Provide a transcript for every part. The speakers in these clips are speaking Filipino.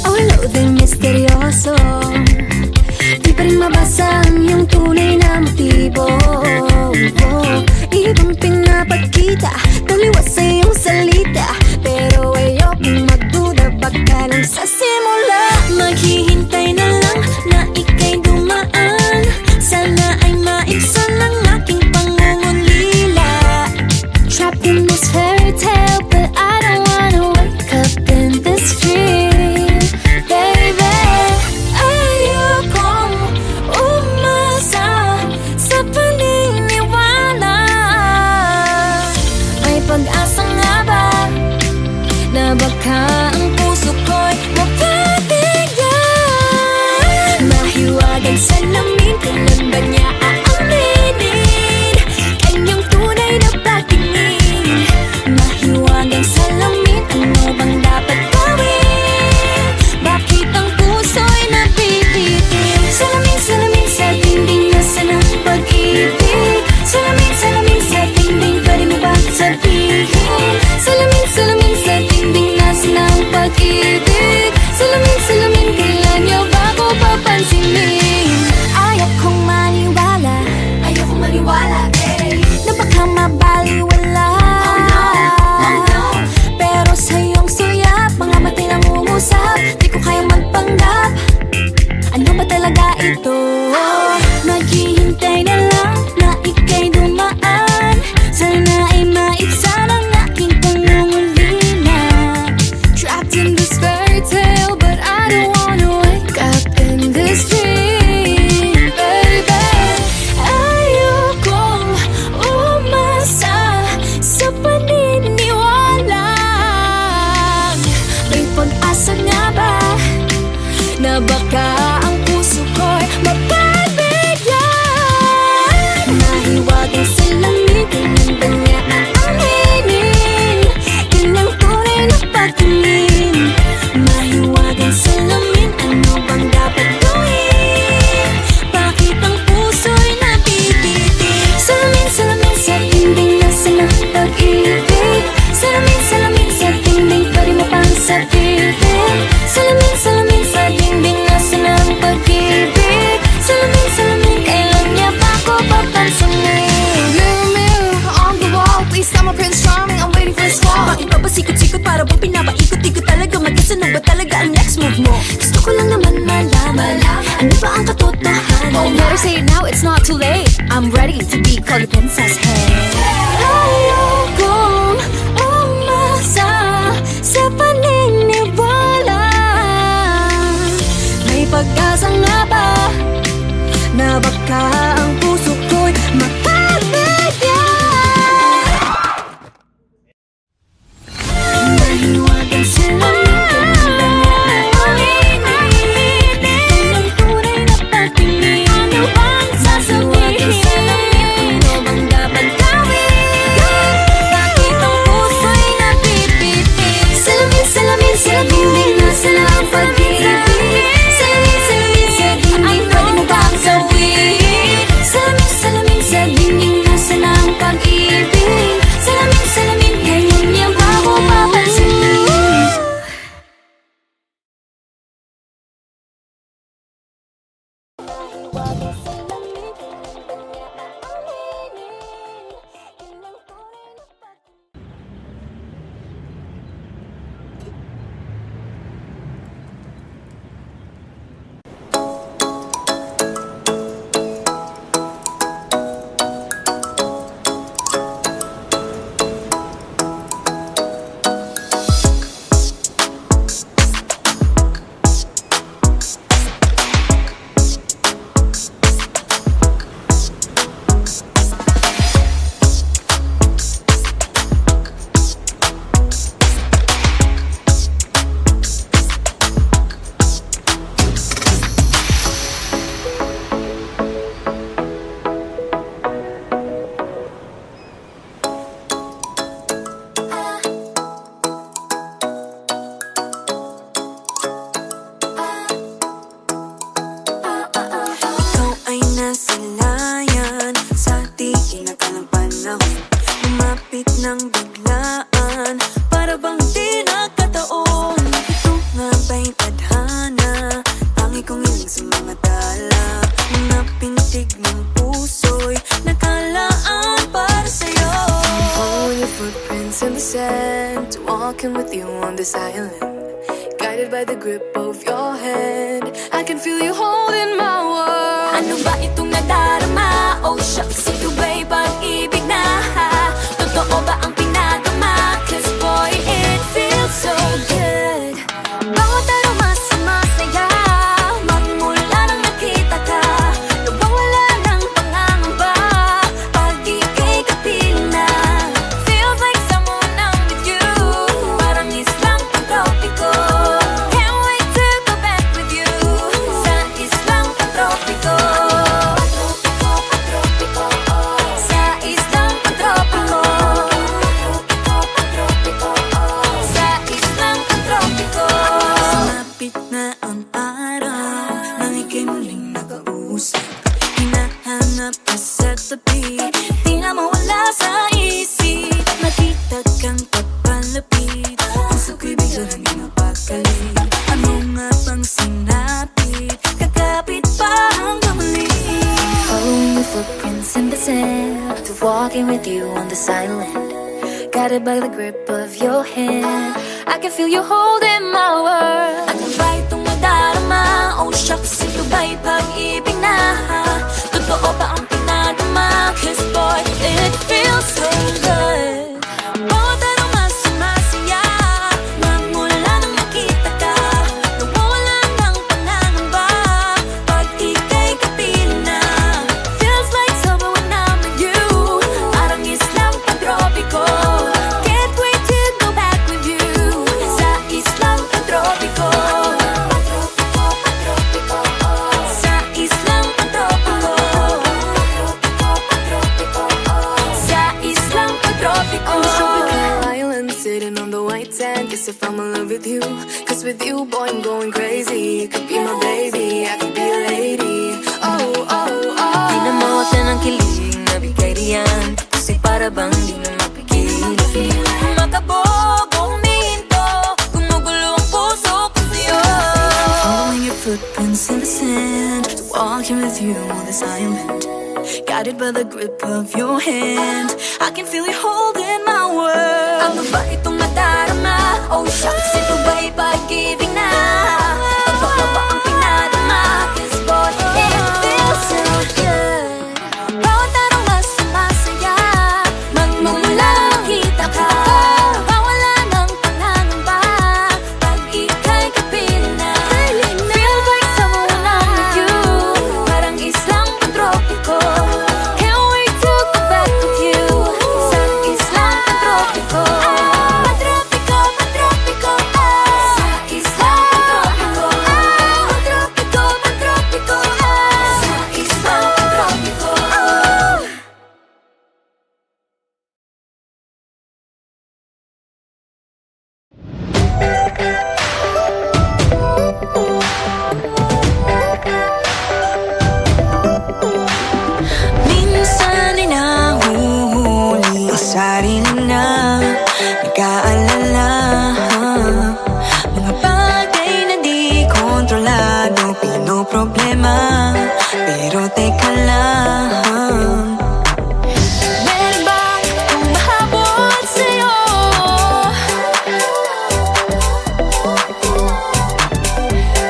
Awalo din misteryoso, di pa rin mabasa ang iyong tunay na motibo. Ibang pinapakita, taliwas sa iyong salita, pero ayokong magduda, baka lang sa simula. Maghihintay na lang na ika'y dumaan, sana ay maibsan ang aking pangungulila. Trapped in this fairy tale, but I don't wanna wake up in this dream, baby. Ayokong umasa sa paniniwala. May pag-asa nga ba na baka ang puso ko'y mapabigyan? Mahiwagang salamin, kailan ba niya aaminin kanyang tunay na patingin? Mahiwagang salamin, ano bang dapat gawin? Bakit ang puso'y napipitin? Salamin, salamin sa dingding, nasaan ang pag-ibig? Salamin, salamin sa dingding, pwede mo ba sabihin? Salamin, salamin sa dingding, nasaan ang pag-ibig? Salamin, salamin, kailan niyo ba ako papansinin? Ayokong maniwala, eh, na baka mabaliwala. Oh no, pero sa iyong suya, mga mati nangungusap, di ko kayang magpanggap. Ano ba talaga ito? Maghihintay na lang na ika'y dumaan, sana ay maibsan ang aking pangungulila. Trapped in this fairy tale, but I don't wanna wake up in this dream, baby. Ayokong umasa sa paniniwala. May pag-asa nga ba na baka ang puso ko'y mapabigyan? Mahiwagang salamin, kailan ba niya aaminin kanyang tunay na patingin? Mahiwagang salamin, ano bang dapat gawin? Bakit ang puso'y napipitin? Salamin, salamin sa dingding, nasaan ang pag-ibig? Salamin, salamin sa dingding, pwede mo pang sabihin? Salamin, salamin sa dingding, nasaan ang pag-ibig? Salamin, salamin, kailan niya ba ako papansinin? Mirror, mirror on the wall, please tell my Prince Charming I'm waiting for his call. Bakit pa ba sikot-sikot, para bang pinapaikot-ikot talaga? Mag-isa na ba talaga ang next move mo? Gusto ko lang naman malaman, ano ba ang katotohanan? Oh, better say it now, it's not too late. I'm ready to be called a princess, hey. Ayokong umasa sa paniniwala. May pag-asa nga ba na baka ang puso ko'y mapabigyan? Mahiwagang salamin, kailan ba niya aaminin kanyang tunay na patingin? Ano bang sasabihin? Ano bang dapat gawin? Bakit ang puso'y napipitin? Salamin, salamin sa dingding, nasaan ang pag-ibig? Salamin, salamin sa dingding, pwede mo bang sabihin? walking with you on this island, guided by the grip of your hand. I can feel you holding my world. Ano ba itong nadarama? Oh shucks, ito ba'y pag-ibig na? Totoo ba ang pinadama? Cause boy, it feels so good. Bawat aroma sumasaya, magmula nang nakita ka. Nawawala ng pangangamba pag ika'y kapiling na. Feels like someone I'm with you, parang islang pantropiko. Can't wait to go back with you sa islang pantropiko. Sa islang pantropiko. Sa islang pantropiko. Sumapit na ang araw nang ika'y muling nakausap. Hinahanap ka sa tabi, di na mawala sa isip. Nakita kang pagpalapit, puso ko'y bigla nang mapakali. Ano nga bang sinapit, kakapit pa hanggang muli. Following your footprints in the sand, to walking with you on this island, guided by the grip of your hand. I can feel you holding my world. Ano ba itong nadarama? Oh shucks, ito ba'y pag-ibig na? Totoo ba ang pinadama? Cause boy, it feels so good. Bawat aroma sumasaya, magmula nang nakita ka. Nawawala ng pangangamba pag ika'y kapiling na. Feels like summer when I'm with you, parang islang pantropiko. Can't wait to go back with you sa islang pantropiko. Sa islang pantropiko. Sa islang pantropiko. On the tropical island, sitting on the white sand, guess if I'm in love with you. Cause with you, boy, I'm going crazy. You could be my baby, I could be a lady. Oh, oh, oh. Di na mawata ng kilig na bigay riyan, kasi para bang di na mapigil. Makabog o huminto, gumugulo ang puso ko sa'yo. Following your footprints in the sand, walking with you on this island, guided by the grip of your hand. I can feel you holding my world. Ano ba itong nadarama? Oh shucks, ito ba'y pag-ibig na? Totoo ba ang pinadama? Cause boy, it feels so good. Bawat aroma sumasaya, magmula nang nakita ka. Nawawala ng pangangamba pag ika'y kapiling na. Feels like someone when I'm with you, parang islang pantropiko. Can't wait to go back with you sa islang pantropiko. Pantropiko, pantropiko. Sa islang pantropiko. Pantropiko, pantropiko. Sa islang pantropiko. Minsan ay nahuhuli ang sarili na nag-aalala. Mga bagay na di kontrolado, pinoproblema. Pero teka lang, meron bang humahabol sa'yo?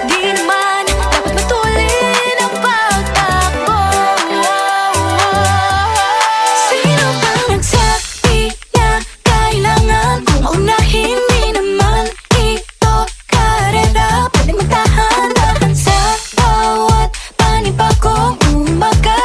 Di naman dapat matulin ang pagtakbo. Sino bang nagsabi na kailangan kong maunahin? Di naman ito karera, pwede magtahan-tahan sa bawat panibagong umaga.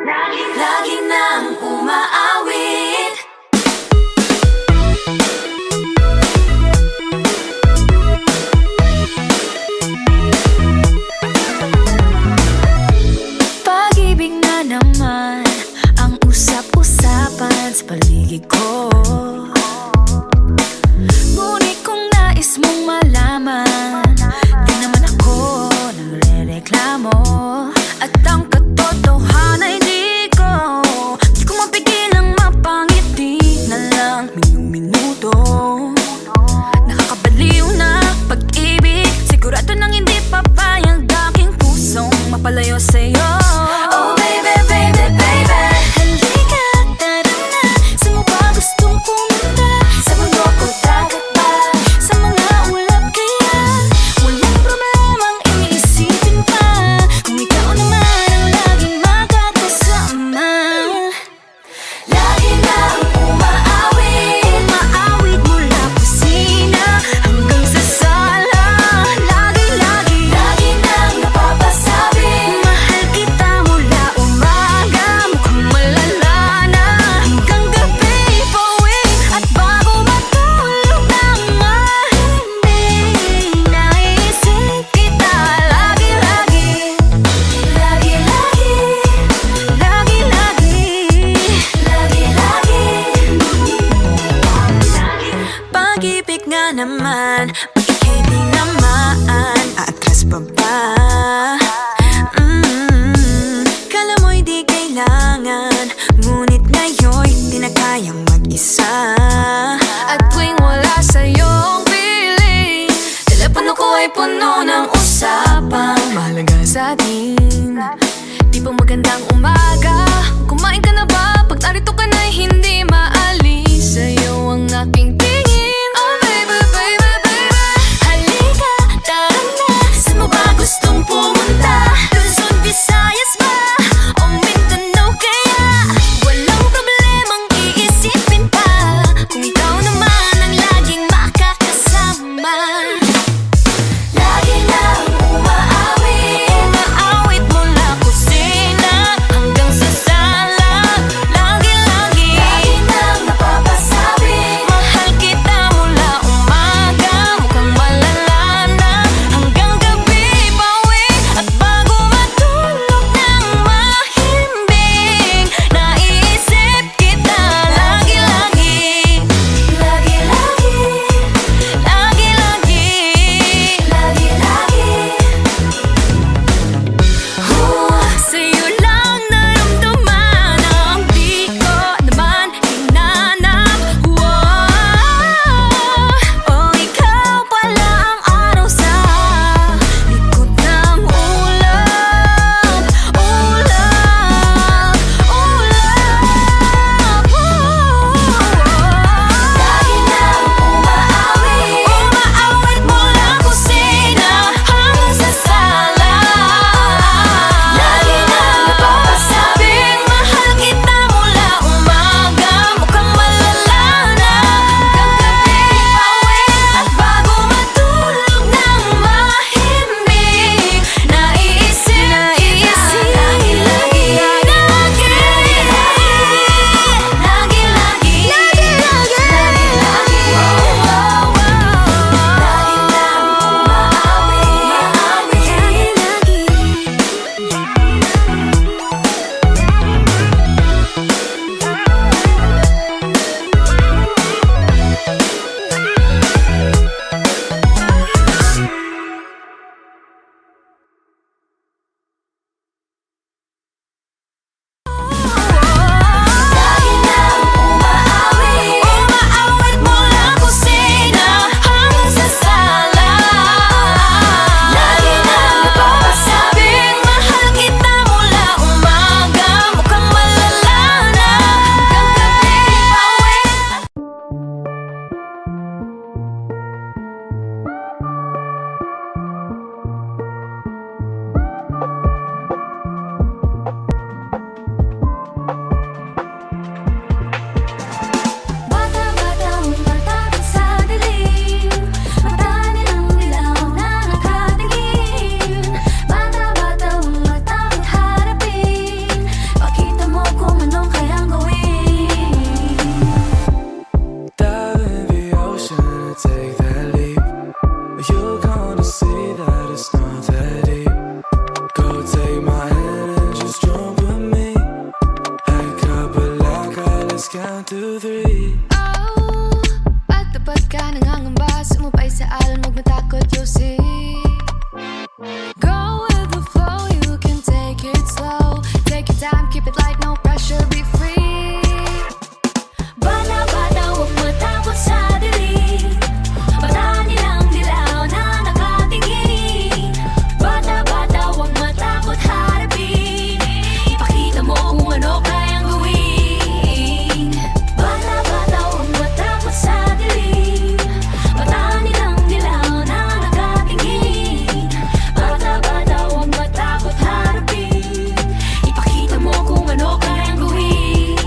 Lagi nang umaawit. Pag-ibig na naman ang usap-usapan sa paligid ko. Ngunit kung nais mong malaman, di naman ako nagre-reklamo. At ang katotohanan ay di ko mapigilang mapangiti na lang minuto. Nakakabaliw na pag-ibig, sigurado nang hindi papayag aking pusong mapalayo sa'yo. Oh baby, baby, baby. Halika, tara na. Saan mo ba gustong pumunta? Sa mundo ko dagat ba? Sa mga ulap kaya walang problemang iisipin pa. Kung ikaw naman ang laging makakasama. Lagi nang umaawit. Umaawit mula kusina hanggang sa sala. Lagi-lagi Lagi nang napapasabi. mahal kita mula umaga, mukhang malala na hanggang gabi. Pauwi at bago matulog nang mahimbing, naisip kita lagi-lagi. Lagi-lagi. Lagi-lagi. Lagi-lagi. Pag-ibig nga naman, bakit hindi naman aatras pa ba? Kala mo'y di kailangan, ngunit ngayon'y di na kayang mag-isa. At tuwing wala sa'yong piling, telepono ko ay puno ng usapang mahalaga sa atin. Di pa magandang umaga, kumain ka na ba? Pag narito ka na'y hindi maalis sa'yo ang aking tingin. Oh baby, baby, baby. Halika, tara na. Saan mo ba gustong pumunta? Luzon, Visayas ba? O Mindanao kaya? Walang problemang iisipin pa. Kung ikaw naman ang laging makakasama. Lagi nang umaawit. Umaawit mula kusina hanggang sa 2, 3. Oh, ba't dapat ka nangangamba? Sumubay sa alon, huwag matakot, you'll see. Go with the flow, you can take it slow. Take your time, keep it light, no pressure, be free. Bata-bata, huwag matakot sa dilim. Bata nilang dilaw na nakatingin. Bata-bata, huwag matakot harapin. Ipakita mo kung ano kayang gawin. Bata-bata, huwag matakot sa dilim. Bata nilang dilaw na nakatingin. Bata-bata, huwag matakot harapin. Ipakita mo kung ano kayang gawin.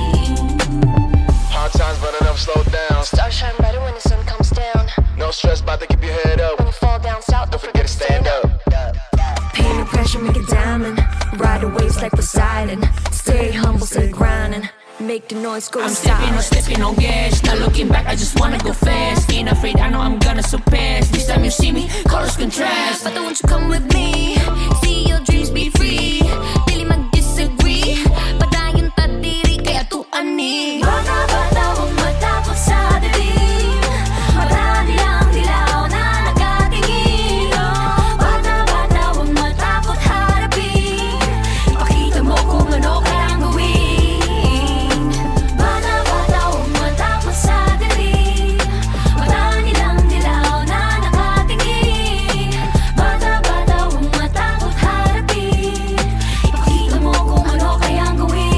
Hard times, but enough slow down. Stars shine brighter when the sun comes down. No stress, about to keep your head up. When you fall down south, Don't forget to stand up. Pain and pressure make a diamond. Ride the waves like Poseidon. Stay humble, stay grinding. Make the noise go I'm stepping on gas. Not looking back, I just wanna go fast. Ain't afraid, I know I'm gonna surpass. This time you see me, colors contrast. But won't you come with me? See your dreams be free. Dili mag-disagree. Padayon tatiri kaya tuani. Bata-bata, huwag matakot sa dilim. Mata nilang dilaw na nakatingin. Bata-bata, huwag matakot harapin. Ipakita mo kung ano kayang gawin. Bata-bata, huwag matakot sa dilim. Mata nilang dilaw na nakatingin. Bata-bata, huwag matakot harapin. Ipakita mo kung ano kayang gawin.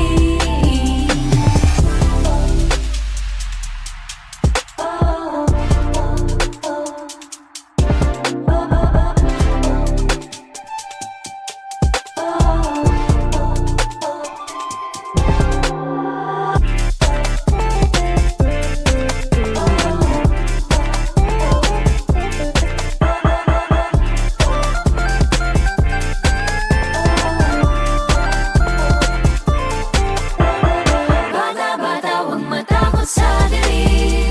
Bata-bata, huwag matakot sa dilim.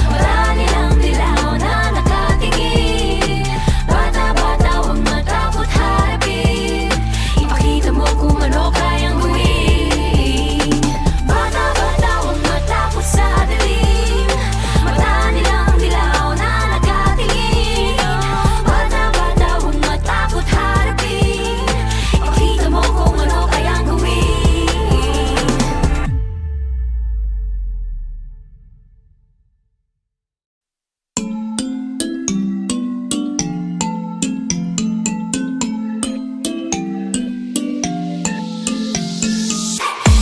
Mata nilang dilaw na nakatingin. Bata-bata, huwag matakot harapin. Ipakita mo kung ano kayang gawin. Bata-bata, huwag matakot sa dilim. Mata nilang dilaw na nakatingin. Bata-bata, huwag matakot harapin. Ipakita mo kung ano kayang gawin.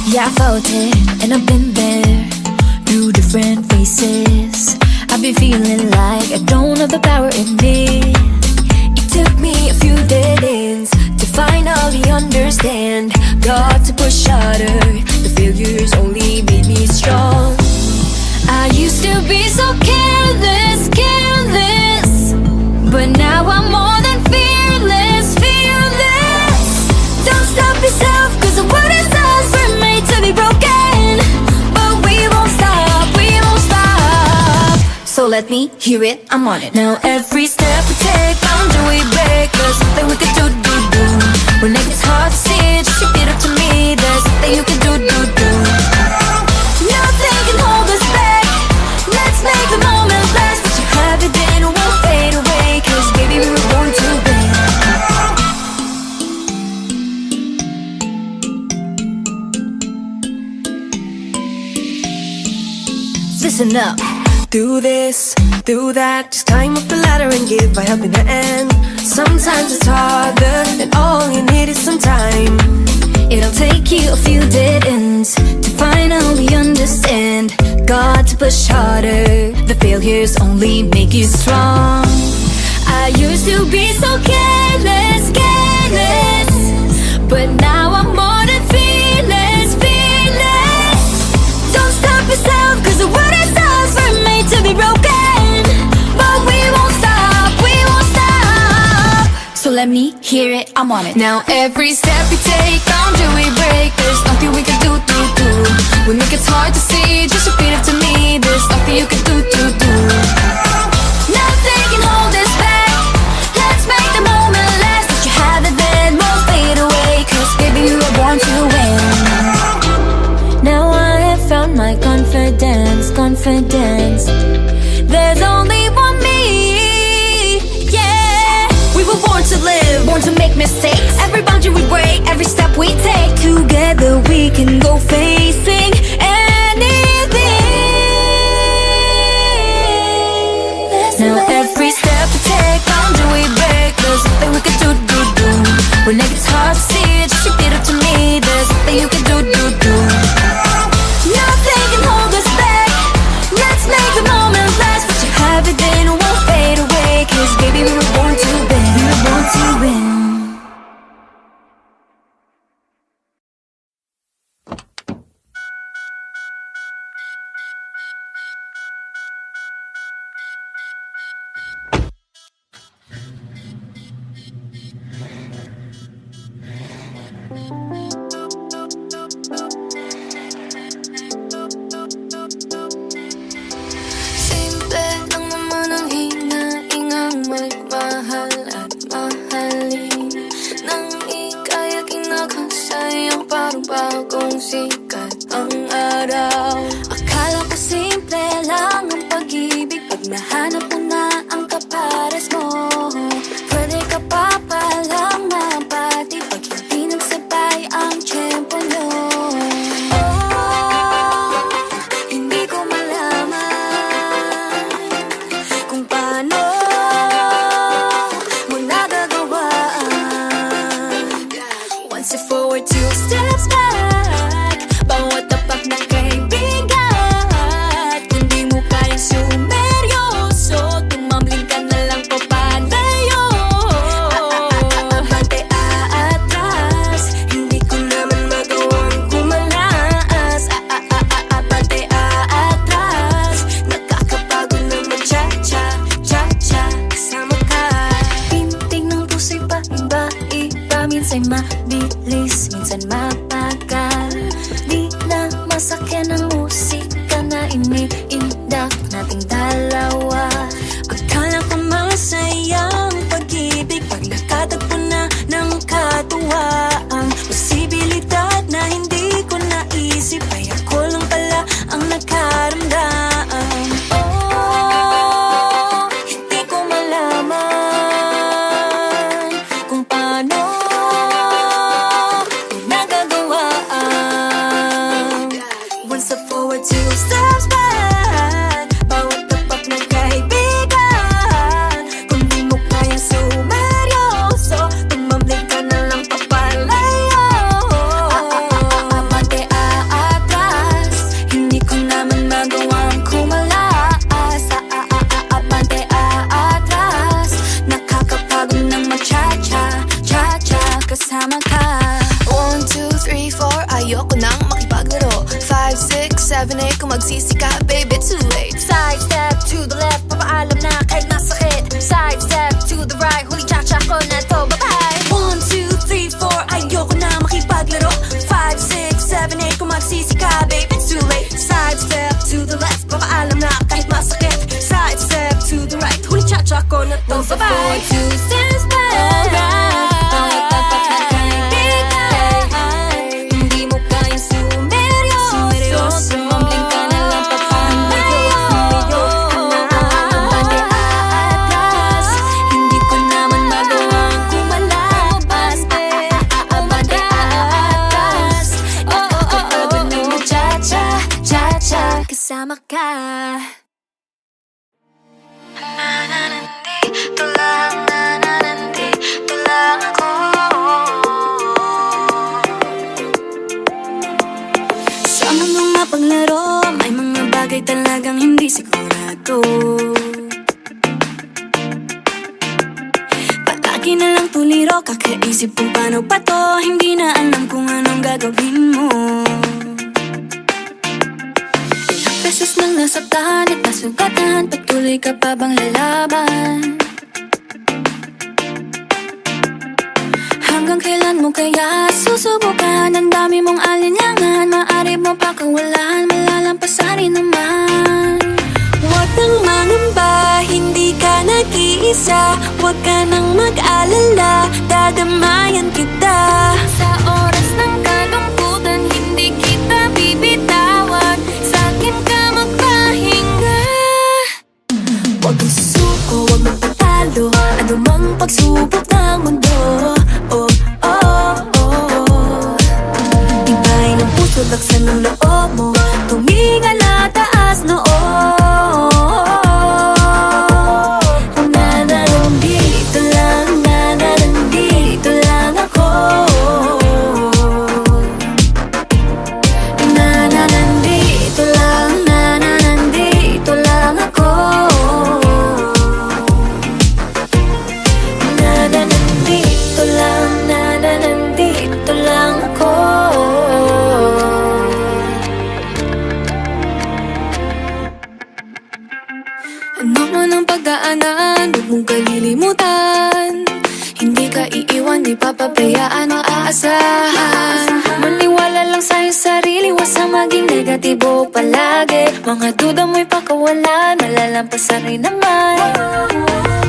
Yeah, I felt it, and I've been there through different faces. I've been feeling like I don't have the power in me. It took me a few dead ends to finally understand. Got to push harder, the failures only made me strong. I used to be so careless, careless, but now I'm more than fearless, fearless. Don't stop yourself, cause the world is ours, we're made to be broken. But we won't stop, we won't stop. So let me hear it, I'm on it. Now every step we take, boundary we break. There's something we can do. When it gets hard to see, just repeat it to me. There's something you can do. Nothing can hold us back. Let's make the moment last. Let you have it, then it won't fade away. Cause baby, we were born to win. Listen up. Do this, do that. Just climb up the ladder and give a helping hand. Sometimes it's harder, and all you need is some time. It'll take you a few dead ends to finally understand. Got to push harder, the failures only make you strong. I used to be so careless, careless, but now I'm more than fearless, fearless. Don't stop yourself, cause the world is ours, we're made to be broken. But we won't stop, we won't stop. So let me hear it, I'm on it. Now every step we take, boundary we break. There's nothing we can do. When it gets hard to see, just repeat it to me. There's nothing you can do. Nothing can hold us back. Let's make the moment last. Let you have it, then won't fade away. Cause baby, you were born to win. Now I have found my confidence. lose confidence. There's only one me, yeah. We were born to live, born to make mistakes. Every boundary we break, every step we take. Together we can go facing anything. Now every step we take, boundary we break. There's nothing we can do. When it gets hard to see, just shake it up to me. There's nothing you can do. Nothing can hold us back. Let's make the moment last. What you have it, then it won't fade away. 'Cause baby, we were born to win. We were born to win. Simple lang naman ang hinaingang magmahal at mahalin. Nang ika'y aking nakasayang parang bagong sikat ang araw. Akala ko simple lang ang pag-ibig pag nahanap mo na ang kapares mo. Pwede ka pa palang mapati pag hindi nagsabay ang tiyempo nyo. Oh, hindi ko malaman kung paano mo nagagawaan. One step forward, two steps back. Bawat tapak na kaibigan. Kung di mo kayang sumeryoso, tumambling ka na lang papalayo. Abante aatras, hindi ko naman magawang kumalas. Abante aatras, nakakapagod naman cha-cha, cha-cha, kasama ka. Pintig ng puso'y paiba-iba, minsan mabilis, minsan mapagal. Di na masakyan ang musika na iniindak nating dalawa. Akala ko masayang pag-ibig pag nakatagpo na ng katuwaan. Posibilidad na hindi ko naisip ay ako lang pala ang nagkaramdam. Oh, hindi ko malaman kung paano mo nagagawaan. One step forward, two steps back. Bawat tapak ng kaibigan. Kung di mo kayang sumeryoso, tumambling ka na lang papalayo. Abante aatras, hindi ko naman magawang kumalas. Abante aatras, nakakapagod naman cha-cha, cha-cha, kasama ka. 1, 2, 3, 4, ayoko nang makipaglaro. 5, 6, 7, 8, kung magsisi ka, baby, too late. Side step to the left, papaalam na kahit masakit. Side step to the right, huli cha-cha ko na to, bye-bye. 1, 2, 3, 4, ayoko na makipaglaro. 5, 6, 7, 8, kung magsisi ka, babe, it's too late. Side step to the left, papaalam na kahit masakit. Side step to the right, huli cha-cha ko na to, bye-bye. 2 steps back, bawat tapak na kaibigan. Hindi mo kayang sumeryoso, tumambling ka na lang papalayo. Abante aatras, hindi ko naman magawang kumalabas. Abante aatras, nakakapagod naman cha-cha, cha-cha, kasama ka. Nandito lang ako. Sa mundong mapaglaro, may mga bagay talagang hindi sigurado. Palagi na lang tuliro, kakaisip kung paano pa to. Hindi na alam kung anong gagawin mo. Ilang beses nang nasaktan at nasugatan, patuloy ka pa bang lalaban? Hanggang kailan mo kaya susubukan? Ang dami mong alinlangan, maaari mo pa kawalan, malalampasan rin naman. Huwag nang mangamba, hindi ka nag-iisa. Huwag ka nang mag-alala, dadamayan kita. Sa oras ng kalungkutan, hindi kita bibitawan. Sa'kin ka magpapalala. mo, tumingala taas noo. Nandito lang, nandito lang ako. Nandito lang, nandito lang ako. Nandito lang, nandito lang ako. Ano man ang pagdaanan, huwag mong kalilimutan. Hindi ka iiwan, di papabayaan o aasahan. Maniwala lang sa iyong sarili, huwag sa maging negatibo palagi. Mga duda mo'y pakawalan, malalampasan rin naman.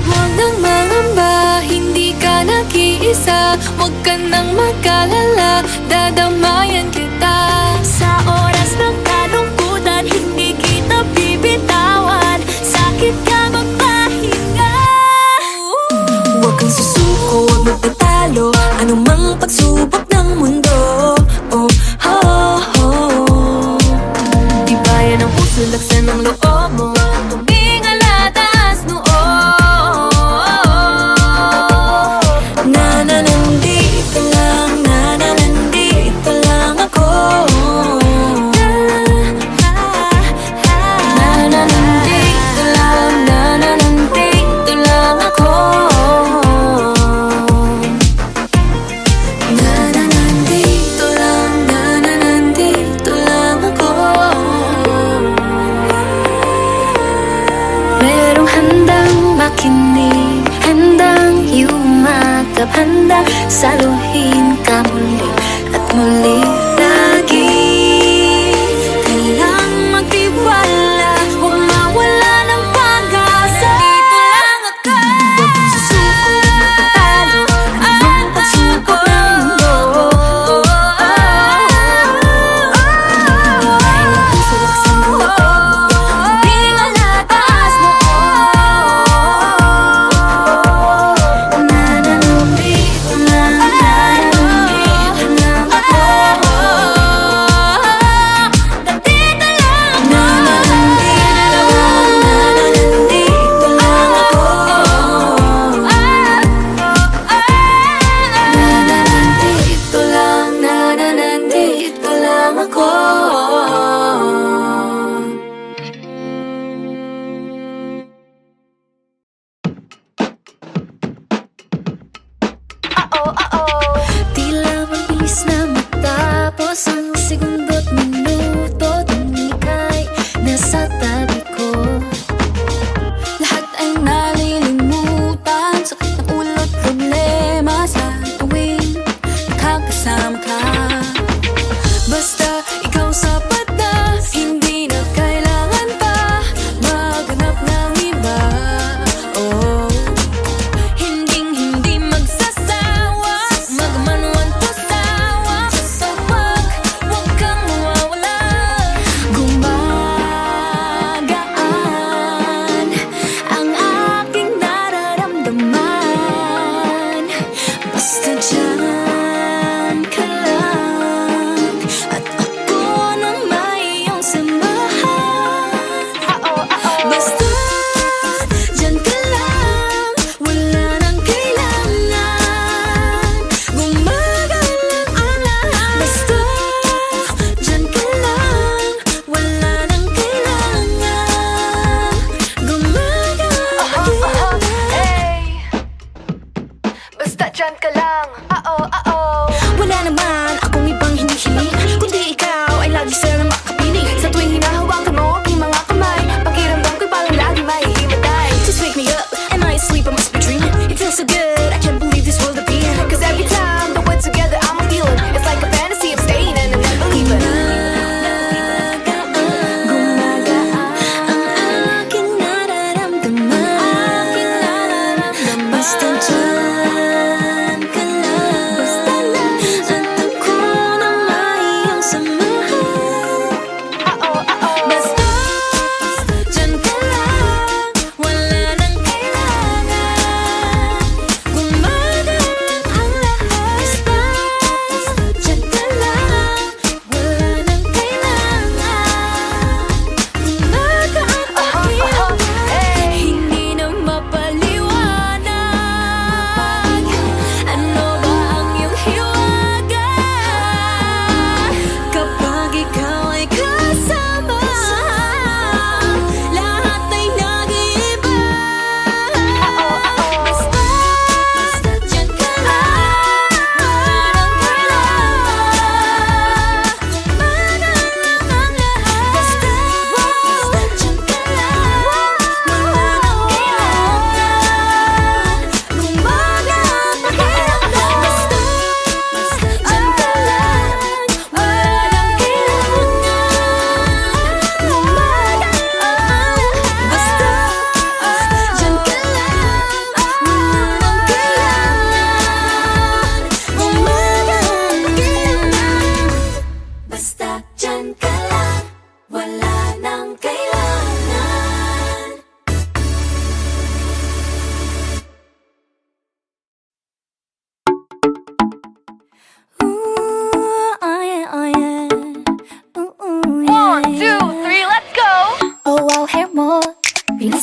Huwag nang mangamba, hindi ka nag-iisa. Huwag ka nang mag-alala, dadamayan kita. Sa oras ng kalungkutan, hindi kita bibitawan. Sakit ka magpahinga. Huwag kang susuko, huwag magtatalo. Anumang pagsubok ng mundo, oh, oh, oh. Tibayan ang puso, laksan ng loob mo. Tumingala taas noo. Nandito lang, nandito lang ako. Nandito lang, nandito lang ako. Nandito lang, nandito lang ako. Merong handang makinig, handang yumakap, handang saluhin ka muli at muli lagi. Kailang magtiwala, huwag mawala ng pag-asa. Dito lang ako. Huwag kang susuko, huwag magpatalo. Anumang pagsubok ng mundo, tibayan ang puso, laksan ng loob mo. Tumingala taas noo. Nandito lang, nandito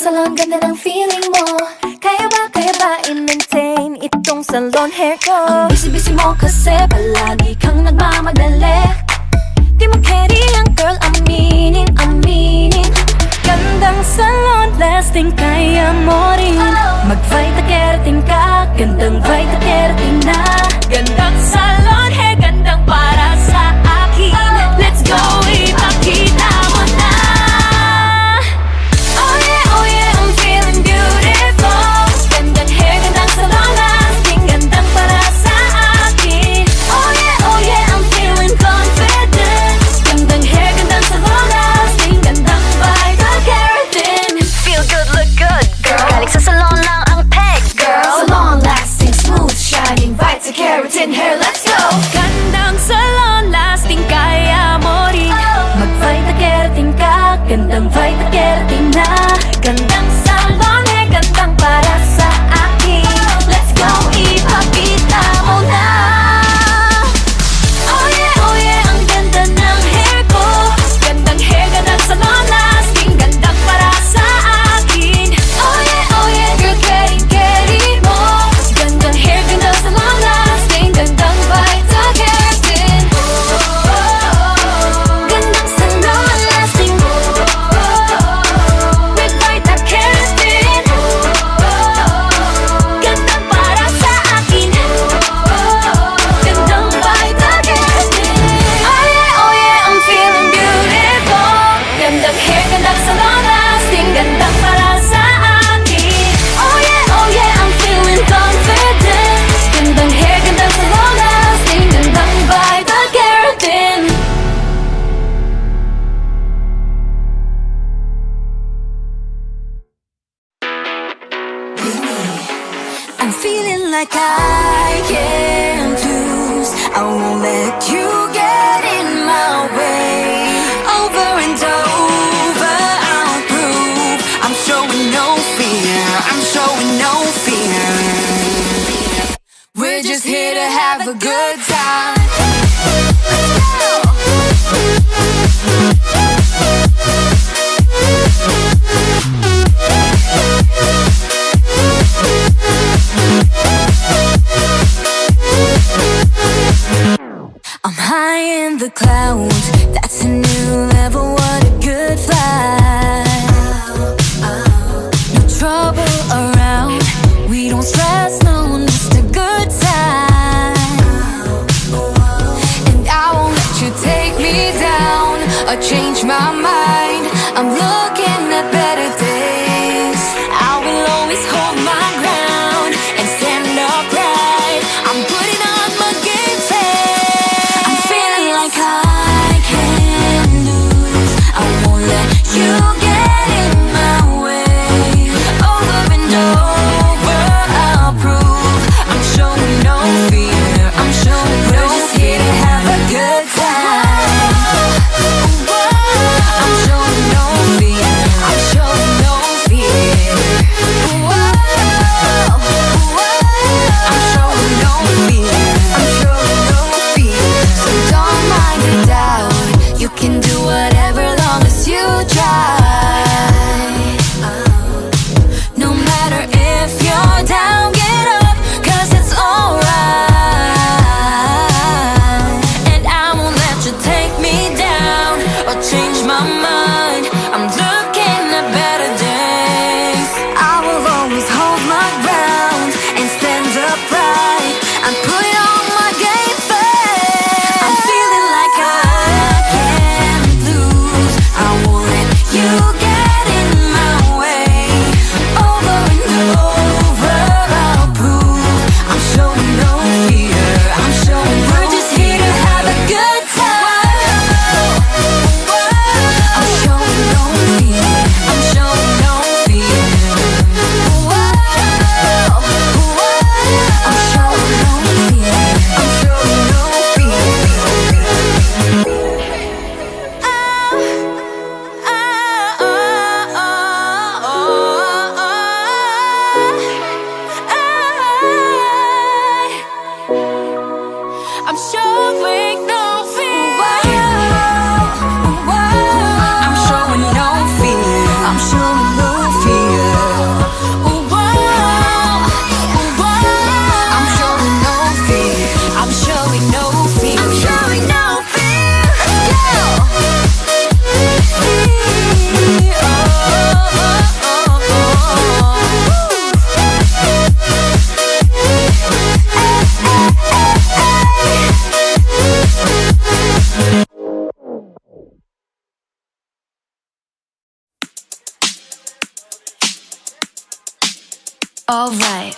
salon, ganda ng feeling mo. Kaya ba i-maintain itong salon hair ko? Ang busy-busy mo kasi palagi kang nagmamadali. Di mo carry ang girl, aminin. Gandang salon, lasting, kaya mo rin. Mag-Vita Keratin ka, gandang Vita Keratin na. Gandang salon hair, gandang para sa akin. Let's go, ipakita mo na. Oh yeah, I'm feeling beautiful. Gandang hair, gandang salon, lasting, gandang para sa akin. Oh yeah, I'm feeling confident. Gandang hair, gandang salon, lasting, gandang Vita Keratin. Feel good, look good, girl. Galing sa salon lang ang peg, girl. Salon lasting, smooth, shining, Vita Keratin hair, let's go! Gandang salon lasting, kaya mo rin. Mag-Vita Keratin ka, gandang Vita Keratin na. Gandang salon hair, gandang para sa akin. Let's go, ipakita mo na. Oh yeah, ang ganda ng hair ko. Gandang hair, gandang salon lasting, gandang para sa akin. Oh yeah, girl, carry mo. Gandang hair, gandang salon lasting, gandang Vita Keratin. Gandang salon lasting, with Vita Keratin. Gandang para sa akin, gandang Vita Keratin. Oh yeah, I'm feeling beautiful. Gandang hair, gandang salon lasting, gandang para sa akin. Oh yeah, I'm feeling confident. Gandang hair, gandang salon lasting, gandang Vita Keratin. I'm feeling like I can't lose. I won't let you get in my way. Over and over, I'll prove I'm showing no fear. I'm showing no fear. We're just here to have a good time. I'm high in the clouds, that's a new level, what a good flight. No trouble around, we don't stress, no, just a good time. And I won't let you take me down or change my mind. I'm looking at better days. I will always hold my ground and stand upright. I'm putting on my game face. I'm feeling like I can't lose. I won't let you get in my way. Over and over, I'll prove I'm showing no fear. I'm showing no fear. We're just here to have a good time. I'm showing no fear. I'm showing Alright.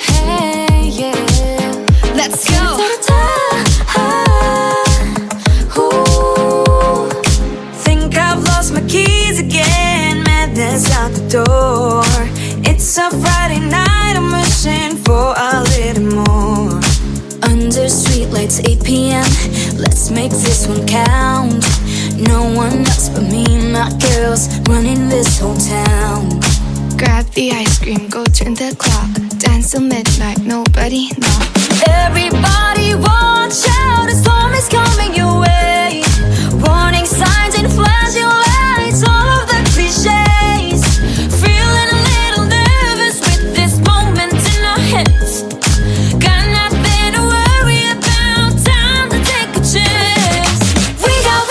Hey, yeah. Let's go. Ooh. Think I've lost my keys again. Madness out the door. It's a Friday night, I'm wishing for a little more. Under streetlights, 8 p.m. Let's make this one count. No one else but me and my girls running this whole town. Grab the ice cream, go turn the clock. Dance till midnight, nobody knock. Everybody watch out, a storm is coming your way. Warning signs and flashing lights, all of the cliches. Feeling a little nervous with this moment in our heads. Got nothing to worry about, time to take a chance. We got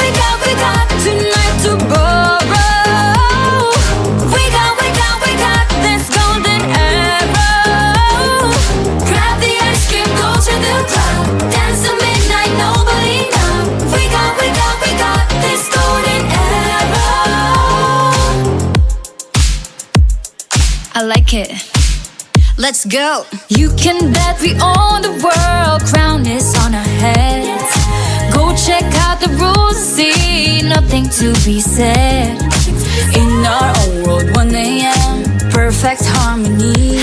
tonight to borrow. We got this golden arrow. Grab the ice cream, go to the club. Dance till midnight, nobody know. We got this golden arrow. I like it. Let's go. You can bet we own the world. Crown is on our heads. Go check out the rules, see nothing to be said. In our own world, 1 a.m. Perfect harmony.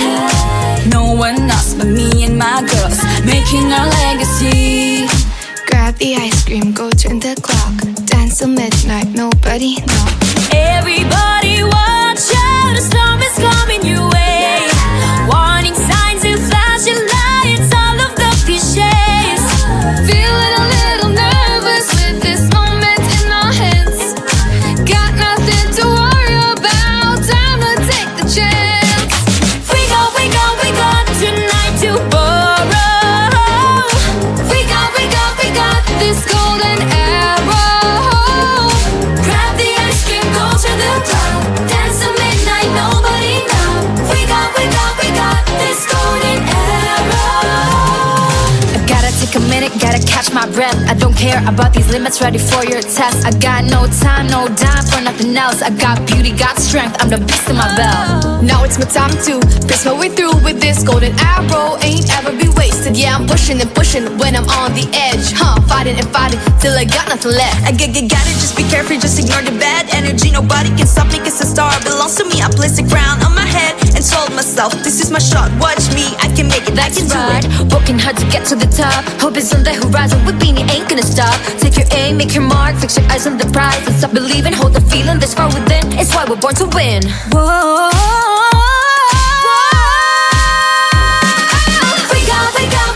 No one else but me and my girls making our legacy. Grab the ice cream, go turn the clock. Dance till midnight, nobody knock. Everybody watch out, a storm is coming your way. Warning signs and flashing lights, all of the cliches. Feeling a little nervous with this moment in our heads. Got nothing to worry about, time to take the chance. We got tonight to borrow. We got this golden arrow. Grab the ice cream, go to the club. Dance till midnight, nobody know. We got this golden arrow. I gotta take a minute, gotta catch my breath. I don't care about these limits, ready for your test. I got no time, no dime for nothing else. I got beauty, got strength, I'm the beast in my belt. Now it's my time to press my way through with this golden arrow. Ain't ever be wasted. Yeah, I'm pushing and pushing when I'm on the edge. Fighting and fighting till I got nothing left. I got it, just be careful, just ignore the bad energy. Nobody can stop me, cause the star belongs to me. I placed a crown on my head and told myself, this is my shot, watch me, I can make it, I can do it. Working hard to get to the top, hope is on the horizon, with Beanie ain't gonna stop. Take your aim, make your mark, fix your eyes on the prize. And stop believing, hold the feeling that's far within. It's why we're born to win. Whoa.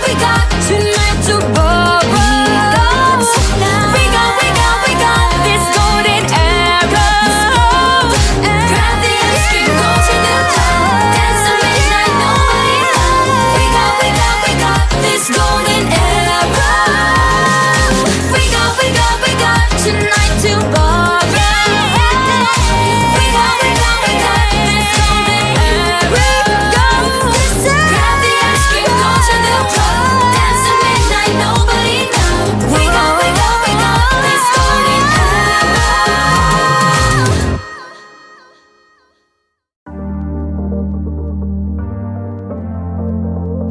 We got tonight to borrow. We got this golden arrow. Grab the ice cream, go to the club. Dance till midnight, nobody know. We got this golden arrow. We got tonight to borrow. We got this golden arrow. Grab the ice cream, go to the club. Dance till midnight, nobody know. We got this golden arrow.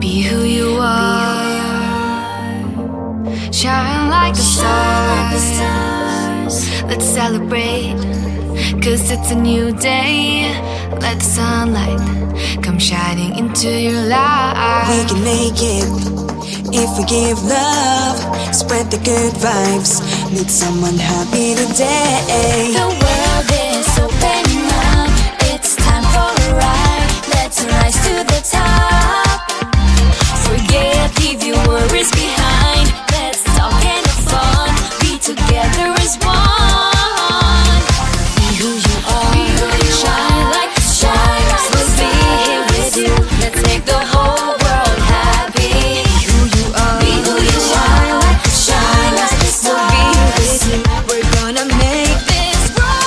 Be who you are, shine like the stars. Let's celebrate, cause it's a new day. Let the sunlight come shining into your life. We can make it if we give love, spread the good vibes, make someone happy today. The world is opening up, it's time for a ride. Let's rise to the top. Forget, leave your worries behind. Let's talk and have fun, be together as one. Be who you are, shine like the stars. We'll be here with you, let's make the whole world happy. Be who you are, shine like the stars. We'll be here with you, we're gonna make this world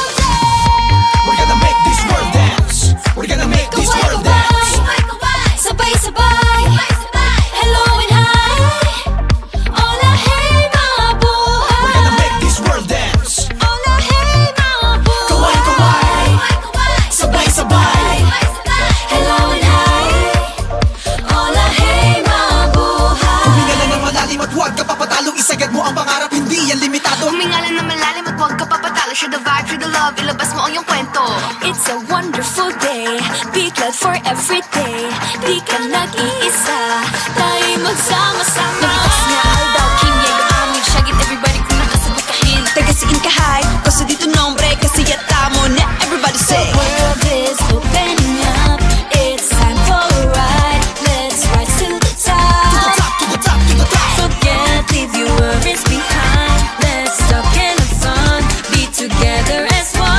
Huwag ka papatalo, share the vibe, share the love, ilabas mo ang iyong kwento. It's a wonderful day, be glad for every day. Di ka nag-iisa, tayo'y magsama-sama. Nalitas nga daw, Kim Diego, Amig, Shagit, everybody kung nakasabot ka hin. Tagasiin ka high, kasi dito nombre, kasi yata mo na everybody say. The world is opening up, it's time for a ride. Let's rise to the top. To the top, to the top. Forget, leave your worries behind. Let's talk and have fun, be together as one.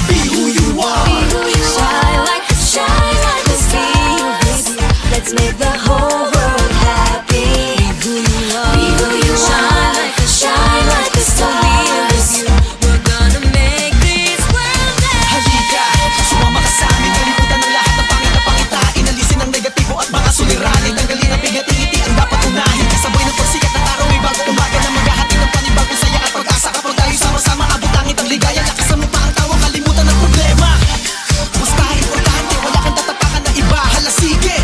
Be who you are. Shine like the sea. Let's make the whole world happy. Be who you are. Shine like the stars. We're gonna make this world Halika, sumama ka sa amin. Kalimutan ng lahat ng pangit na pangitain. Alisin ang negatibo at mga suliranin. Tanggalin ang pigati-ngiti ang dapat unahin. Kasabay ng pagsikat ng araw may bagong umaga na maghahatid ng panibagong saya at pag-asa. Kapag tayo sama-sama abot langit ang ligaya. Lakasan mo pa ang tawag, kalimutan ang problema. Basta importante, wala kang tatapakan na iba. Hala sige,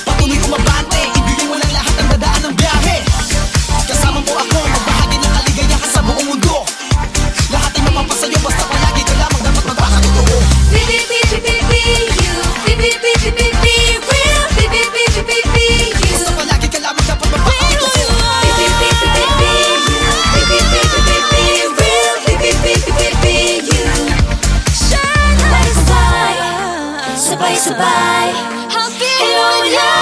patuloy umabante. Ibigay mo lang lahat ang dadaan ng biyahe. Kasama mo ako, magbahagi ng kaligaya ka sa buong mundo. Lahat ay mapapasayo, basta palagi ka lamang dapat magpakatotoo. Be you. Be real. Be you. Basta palagi ka lamang dapat magpakatotoo. Sabay-sabay, hello ya.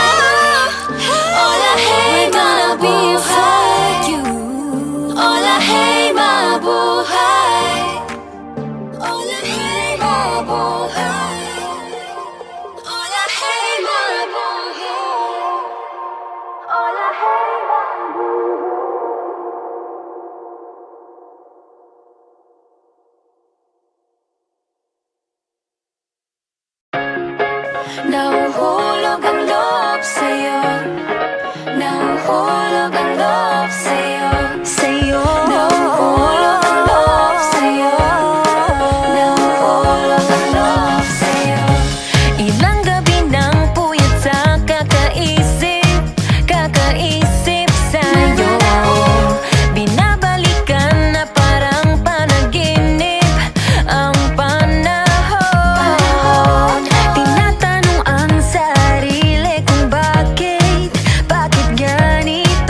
Hola, hey, mabuhay. Hola, hey, mabuhay. Hola, hey, mabuhay. Hola, hey, mabuhay. Hola, hey, mabuhay. Nahuhulog ang loob sa'yo. Nahuhulog ang loob sa'yo. Nahuhulog ang loob sa'yo. Nahuhulog ang loob sa'yo. Ilang gabi nang puyat sa kakaisip sa'yo. Binabalikan na parang panaginip ang panahon. Tinatanong ang sarili kung bakit ganito.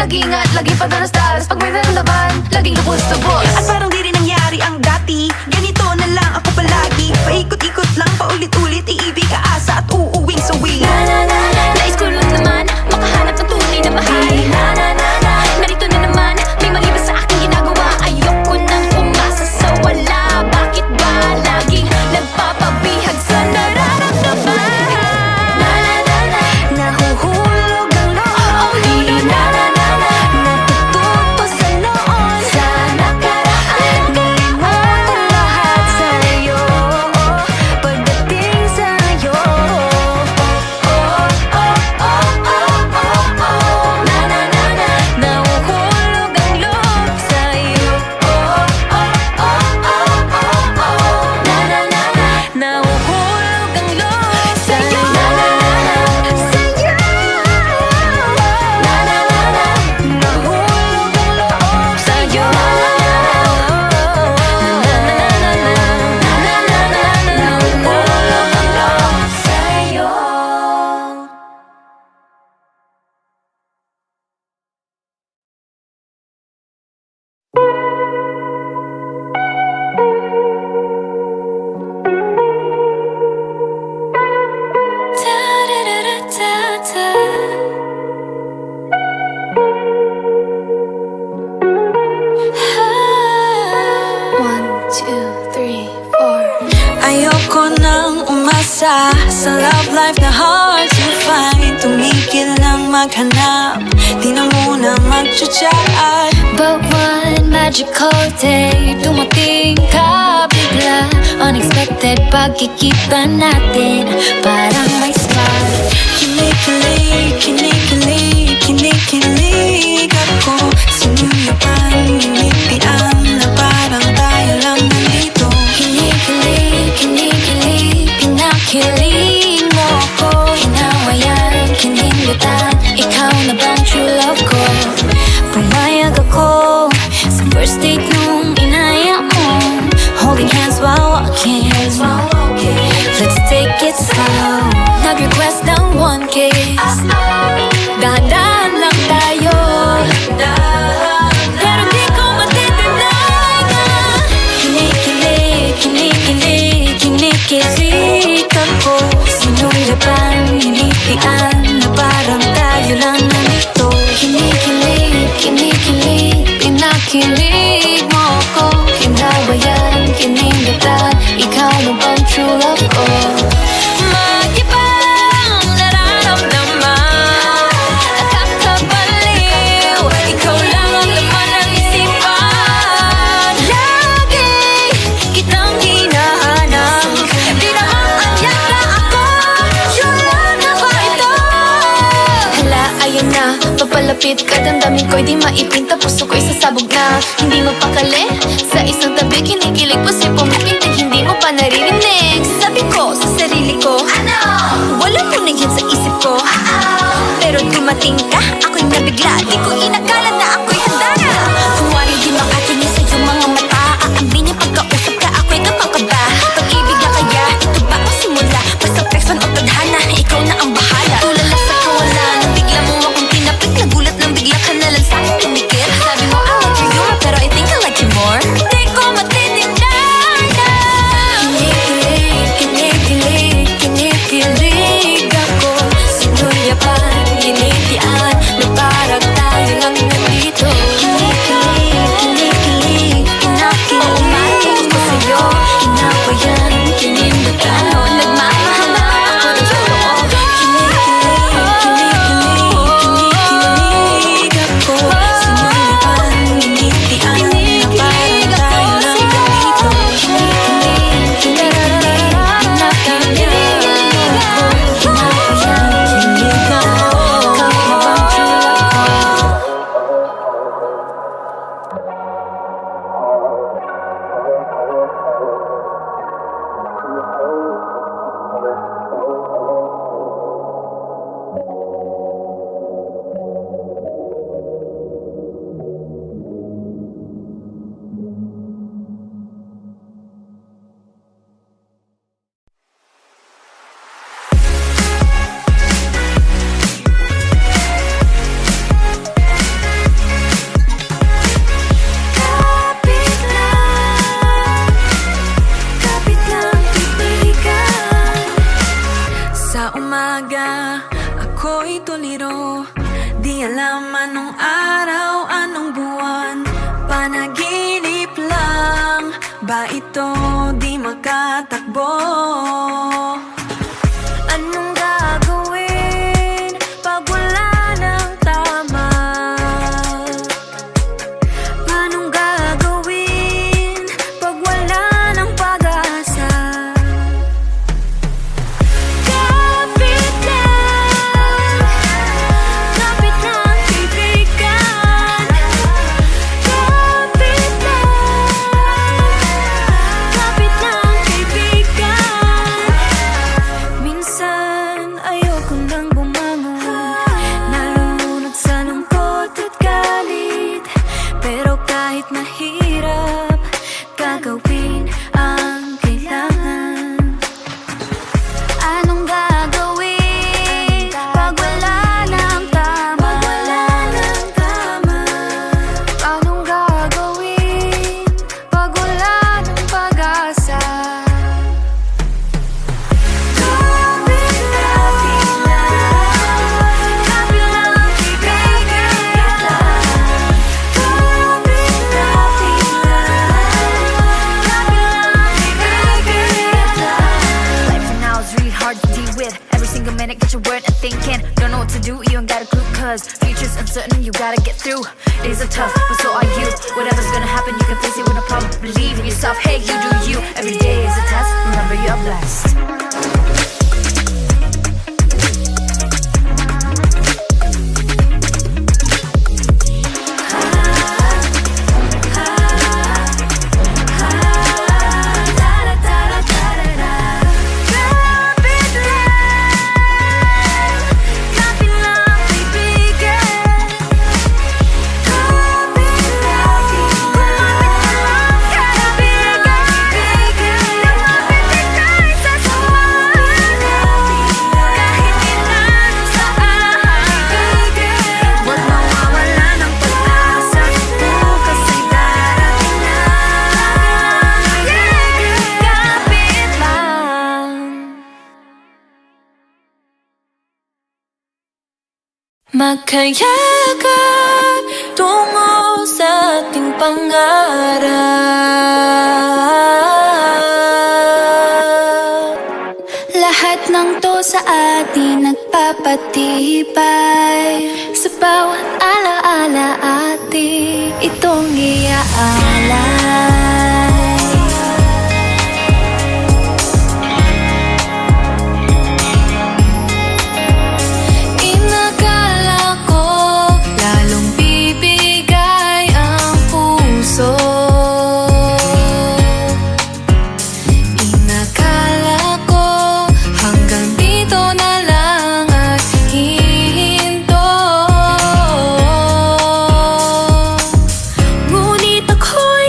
Lagi ingat, lagi padalas-dalas. Pag may naramdaman, laging lubos-lubos. At parang di rin nangyari ang dati. Ganito na lang ako palagi. Paikot-ikot lang, paulit-ulit. Iibig, aasa at uuwing sawi. Nais ko lang naman makahanap ng tunay na mahal. Narito na naman, may mali ba sa aking ginagawa? Ayoko nang umasa sa wala. Bakit ba laging nagpapabihag sa nararamdaman? Nahuhulog ang loob. Natututo sa noon, sa nakaraan. Nalimutan lahat sa'yo, pagdating sa'yo. Nahuhulog ang loob sa'yo. Nahuhulog ang loob sa'yo. Nahulog ang loob sa'yo. Nahulog ang loob sa'yo. One, two, three, four. Ayoko nang umasa sa love life na hard to find. Tumigil lang maghanap, di na muna mag-chat. But one magical day, dumating ka bigla. Unexpected pagkikita natin, parang may spark. Kinikilig, kinikilig, kinikilig ako. Sinuyapan, nginipian na parang tayo lang nandito. Kinikilig, kinikilig, pinakilig mo ko. Hinawayan, kininlitan, ikaw na bang true love ko? Pumayag ako sa first date nung inaya mo. Holding hands while walking, let's take it slow. Nag-request ng one kiss, dahan-dahan lang tayo. Pero di ko matitinay na kinikilig, kinikilig, kinikilig ako. Sinuyapan, hinitian na parang tayo lang nandito. Kinikilig, kinikilig, pinakilig mo ko. Hinawayan, kininlitan, ikaw na bang true love ko? Mag-ibang nararamdaman, nakakabaliw, ikaw lang ang laman ng isipan. Lagi kitang hinahanap, di naman anyak na ako. True love na ba ito? Hala, ayun na, papalapit ka, damdamin ko'y di maipinta. Puso ko'y sasabog na, hindi mapakali. Sa isang tabi, kinikilig pa si pumipintig, hindi mo pa naririnig. Sabi ko sa sarili ko, wala mo na yan sa isip ko. Pero dumating ka, ako'y nabigla, di ko inakala na ako'y handa na. Kuwari di makatingin sa iyong mga mata, aambi niya pagkausap ka, ako'y kapangkaba. Pag-ibig na kaya, ito ba ang simula? Basta text man o tadhana, ikaw na ang bahala. Tulala sa kawalan, bigla mo akong tinapik, nagulat nang bigla ka na lang sa'kin tumikit. Sabi mo, I like you, pero I think I like you more. Di ko matitinay na kinikilig, kinikilig, kinikilig ako. Sinuyapan, hinitian, na parang tayo lang Anong araw, anong buwan, panaginip lang ba ito, di makatakbo? Anong gagawin pag wala ng tama? Anong gagawin pag wala ng pag-asa? Kapit lang kaibigan. Kapit lang kaibigan. Minsan ayoko nang bumangon, nalulunod sa lungkot at galit. Pero kahit mahirap, gagawin ang kailangan. Anong gagawin pag wala ng tama? Anong gagawin pag wala ng pag-asa? Kapit lang kaibigan. Kapit lang kaibigan. Life for now is really hard to deal with. Every single minute, get your word and thinking. Don't know what to do, you ain't got a clue. Cause future's uncertain, you gotta get through. Days are tough, but so are you. Whatever's gonna happen, you can face it with no problem. Believe in yourself, hey, you do you. Every day is a test, remember you're blessed. Magkayakan tungo sa ating pangarap. Lahat ng to sa atin nagpapatibay. Sa bawat alaala ating itong iaalay. Inakala ko lalong bibigay ang puso. Inakala ko hanggang dito na lang at hihinto. Ngunit ako'y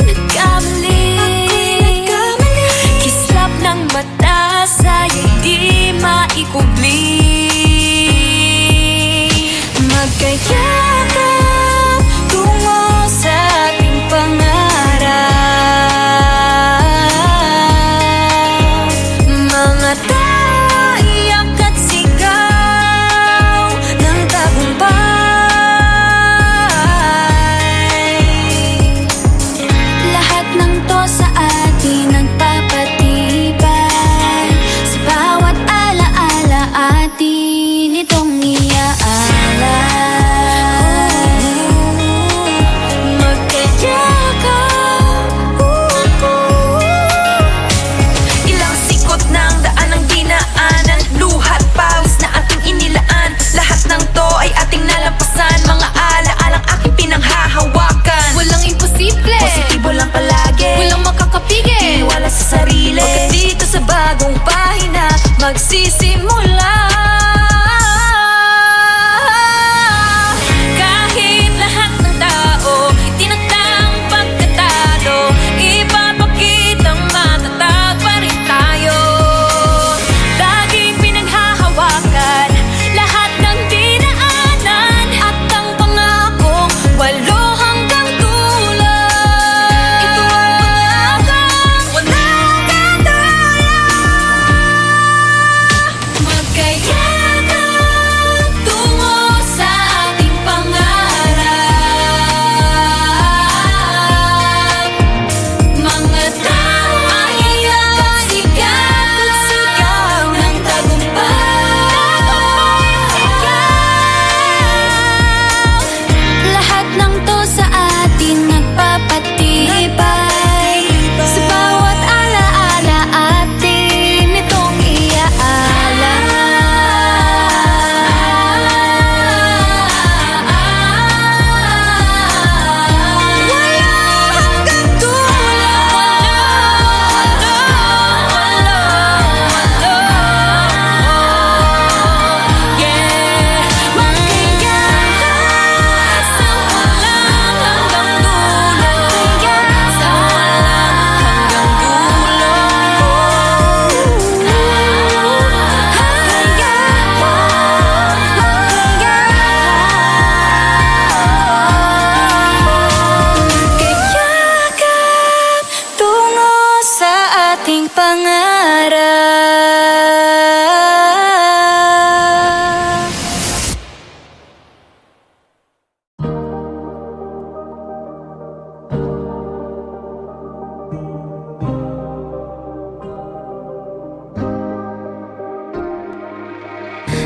pangarap.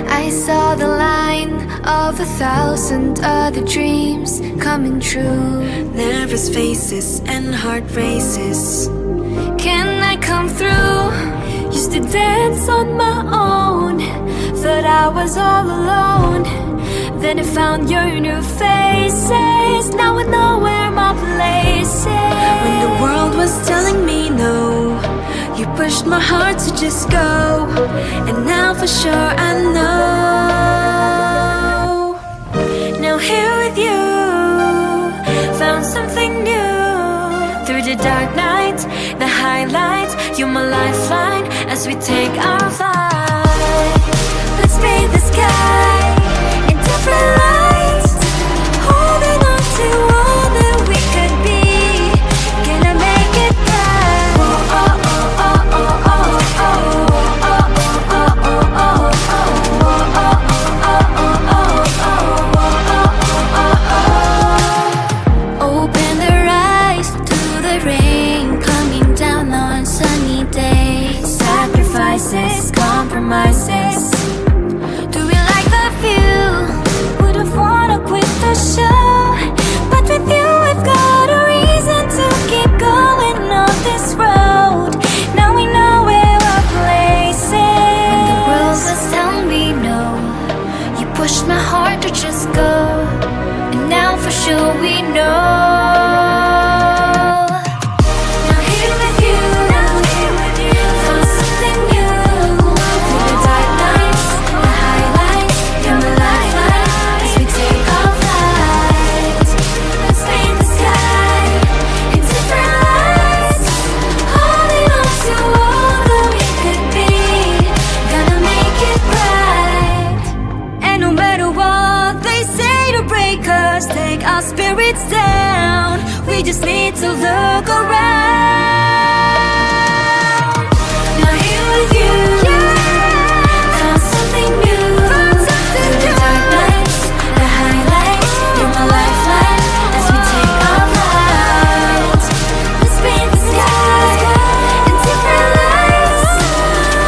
I saw the line of 1,000 other dreams coming true. Nervous faces and heart races. Can I come through? Used to dance on my own, thought I was all alone. Then I found your new faces, now I know where my place is. When the world was telling me no, you pushed my heart to just go. And now for sure I know. Now here with you, found something new. Through the dark night, the highlight, you're my lifeline as we take our flight. Let's paint the sky in different lights, holding on to all that we could be. Gonna make it right. Oh, oh, oh, oh, oh, oh, oh, oh, oh, oh, oh, oh, oh, oh, oh, oh, oh, oh, oh. Open their eyes to the rain coming down on sunny days. Sacrifices, compromises. Do we like the view? Would've wanna quit the show, but with you we've got a reason to keep going on this road. Now we know where our place is. The world was telling me no. You pushed my heart to just go. And now for sure we know. Now here with you, found something new. Through the dark nights, the highlights, you're my lifeline as we take our flight. Let's paint the sky in different lights, holding on to all that we could be. Gonna make it right. And no matter what they say to break us, take our spirits down, we just need to look around. Now here with you, found something new. Through the dark nights, the highlights, you're my lifeline as we take our flight. Let's paint the sky in different lights,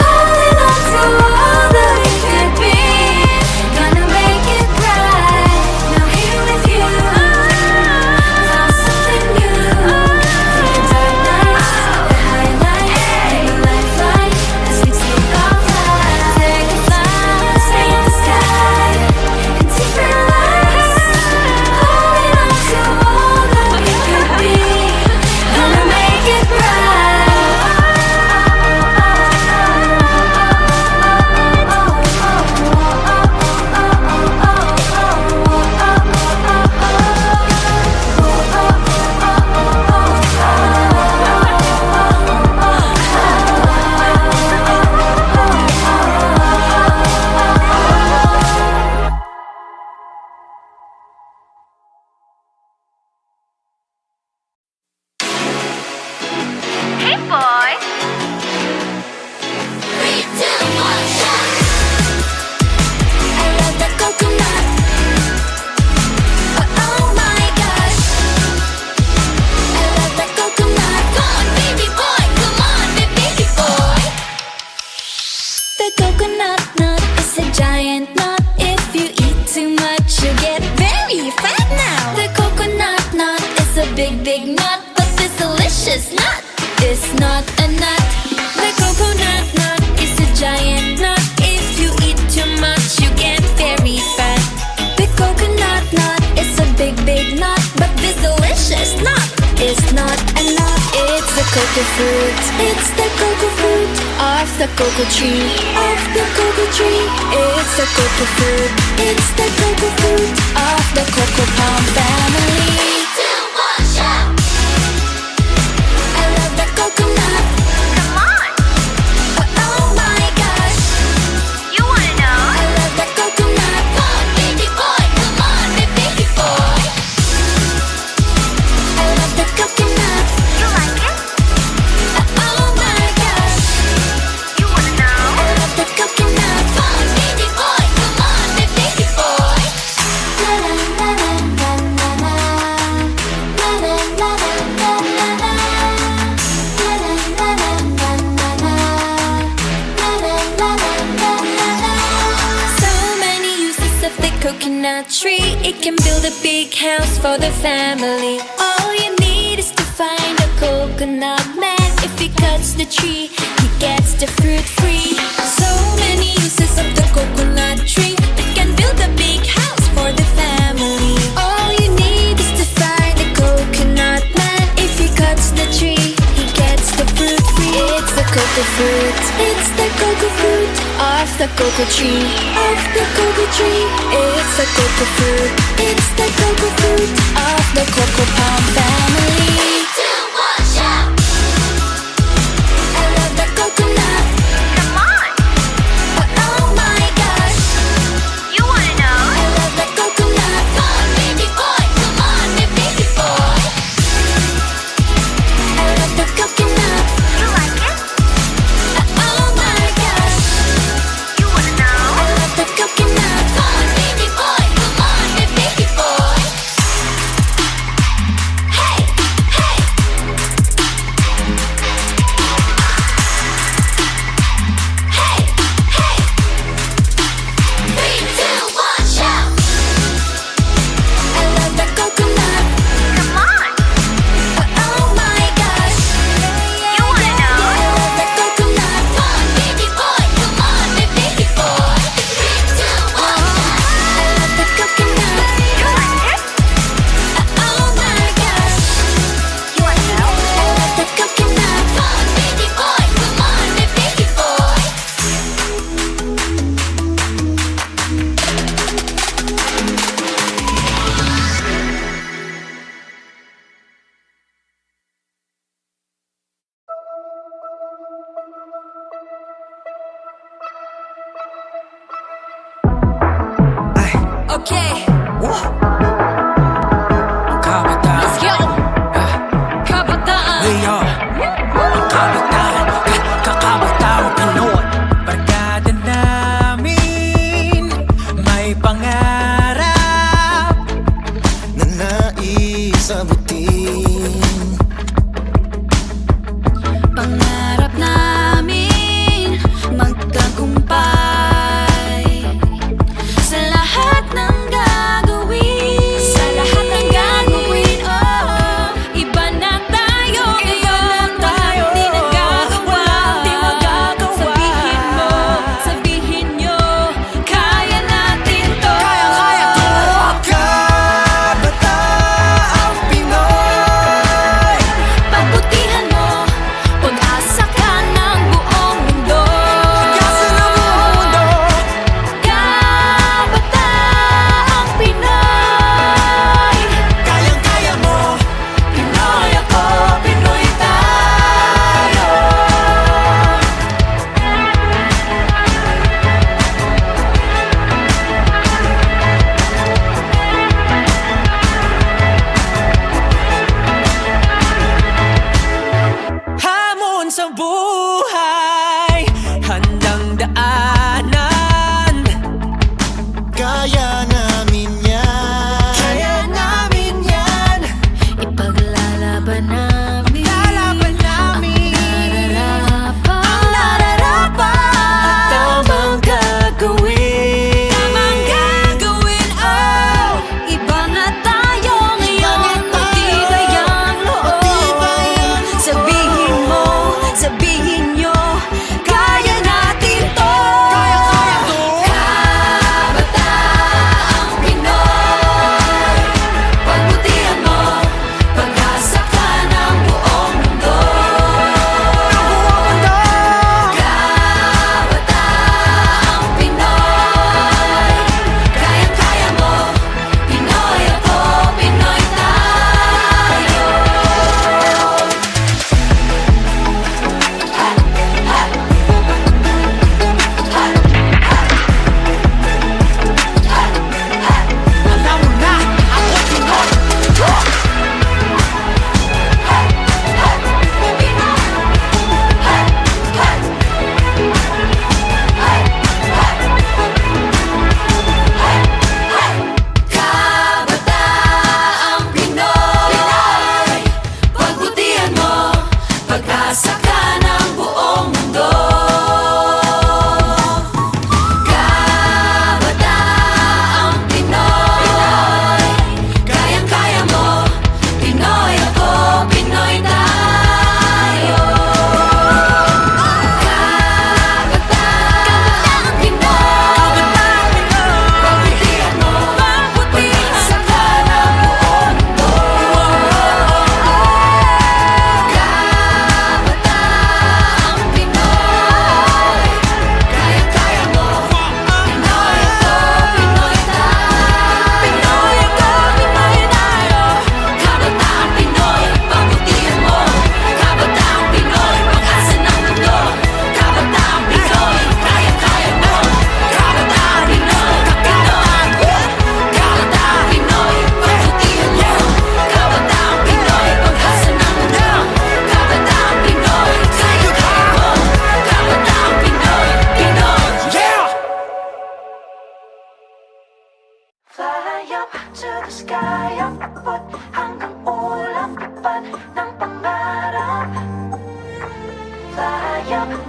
holding on to all that we could be. Gonna make it right. Now here with you, found something new. Through the dark nights, the highlights, you're my lifeline as we take our flight. Take a flight, let's paint the sky in different lights, holding on to all that we could be. Gonna make it Hey, boy. I love the coconut. Oh my gosh. I love the coconut. Come on, baby boy. Come on, baby boy. The coconut nut is a giant nut. If you eat too much, you get very fat now. The coconut nut is a big, big nut, but this delicious nut is not a nut. The coconut nut is a giant nut. If you eat too much, you get very fat. The coconut nut is a big, big nut, but this delicious nut is not a nut. It's the cocoa fruit. It's the cocoa fruit of the cocoa tree. Of the cocoa tree. It's the cocoa fruit. It's the cocoa fruit of the cocoa palm family. I love the coconut. Come on. Oh my gosh. You wanna know? I love the coconut. Come on, baby boy. Come on, baby boy. I love the coconut. You like it? Oh my gosh. coconut tree. It can build a big house for the family. All you need is to find a coconut man. If he cuts the tree, he gets the fruit free. So many uses of the coconut tree. It can build a big house for the family. All you need is to find a coconut man. If he cuts the tree, he gets the fruit free. It's the cocoa fruit. It's the cocoa fruit of the cocoa tree. Of the cocoa tree. It's the cocoa fruit. It's the cocoa fruit of the cocoa palm family. I love the coconut. Come on, Oh my gosh. you wanna know? I love the coconut. Come on, baby boy. Come on, baby boy. I love the coconut. You like it? Oh my gosh. You wanna know? I love the coconut. Come on, baby boy. Come on, baby boy. Hey, hey. Hey, hey. 3, 2, 1, shout. I love the coconut. Come on, Oh my gosh. you wanna know? I love the coconut. Come on, baby boy. Come on, baby boy. 3, 2, 1, I love the coconut. You like it? Oh my gosh. You wanna know? I love the coconut. Come on, baby boy. Come on, baby boy. Okay, Kabataan, let's go. Kabataan. kabataan, kakabataan Pinoy. Barkada namin may pangarap na nais abutin. Pangarap namin magtagumpay sa lahat ng gagawin. Sa lahat ng gagawin, oh. Iba na tayo ngayon. Walang di nagagawa. Sabihin mo, sabihin nyo, kaya natin to. Kabataang Pinoy,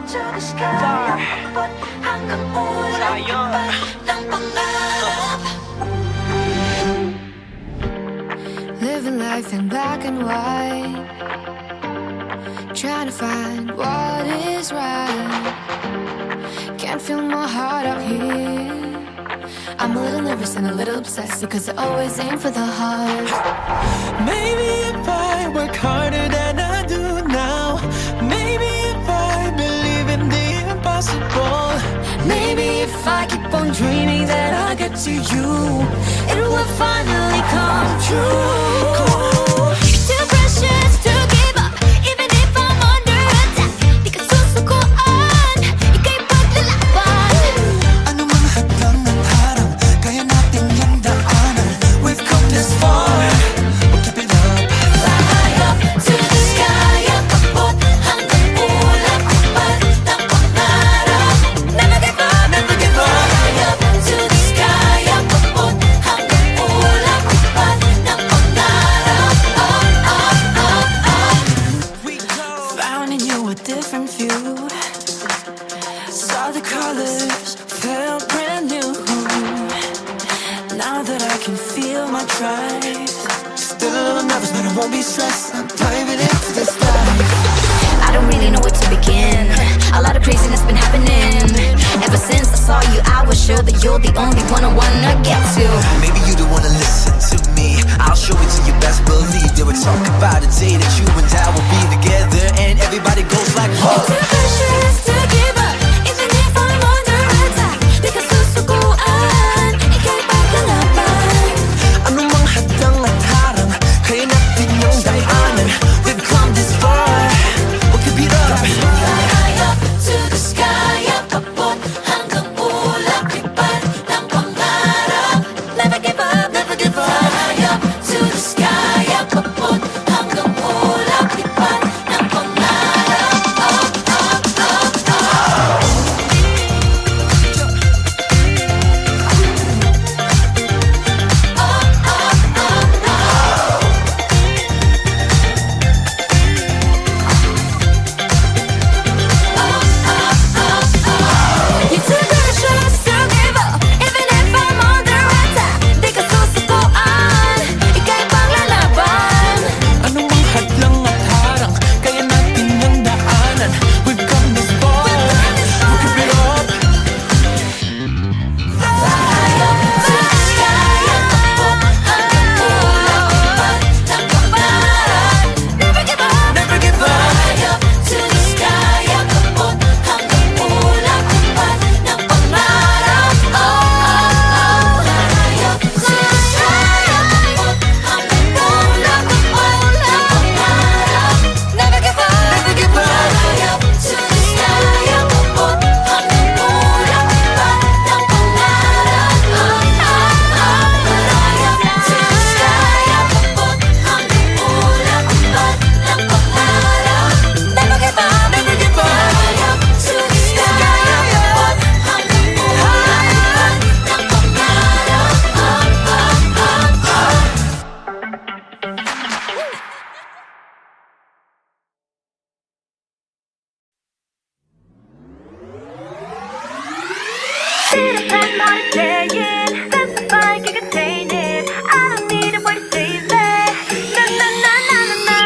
to the sky. Abot hanggang ulap ng pangarap. Living life in black and white, trying to find what is right. Can't feel my heart out here. I'm a little nervous and a little obsessed because I always aim for the heart. Maybe if I work harder than I do now, maybe if I believe in the impossible, maybe if I keep on dreaming that I'll get to you, it will finally come true. Too precious to give up, even if I'm under attack. Di ka susukuan, ika'y paglalaban. Anumang hadlang at harang, kaya natin yung daanan. We've come this far, we'll keep it up. Fly up to the sky. Abot hanggang ulap ng pangarap. Never give up, Never give up. Fly up to the sky. Abot hanggang ulap ng pangarap. Found in you a different view. Saw the colors, felt brand new. Now that I can feel my drive, still a little nervous, but I won't be stressed. I'm diving into this life. I don't really know where to begin. A lot of craziness been happening. Ever since I saw you, I was sure that you're the only one I wanna get to. Maybe you don't wanna listen to me. I'll show it to you, best believe. They would talk about a day that you and I will be together, and everybody goes like, whoa. too precious to give up, even if I'm under attack. Di ka susukuan, ika'y paglalaban. Anumang hadang at harang, kaya natin yung daanan. We've come this far, we'll keep it up. Fly up to the sky. Abot hanggang ulap ng pangarap. Never give up, never give up. Fly up to the sky. Abot hanggang ulap ng pangarap. You're too precious to give up, even if I'm under attack. Di ka susukuan, ika'y paglalaban. Anumang hadlang at harang, kaya natin yung daanan. We've come this far, we'll keep it up. Fly up to the sky. Abot hanggang ulap ng pangarap. Never give up, Never give up. Fly up to the sky. Abot hanggang ulap ng pangarap. Fly up to the sky. Abot hanggang ulap ng pangarap. never give up. Never give up. Fly up to the sky. Abot hanggang ulap ng pangarap. Fly up to the sky. Abot hanggang ulap ng pangarap. Never give up, Never give up. Fly up to the sky. Abot hanggang ulap ng pangarap. Didn't plan on staying, felt the spike, you contain it. I don't need a word to save it. Na na na na na na.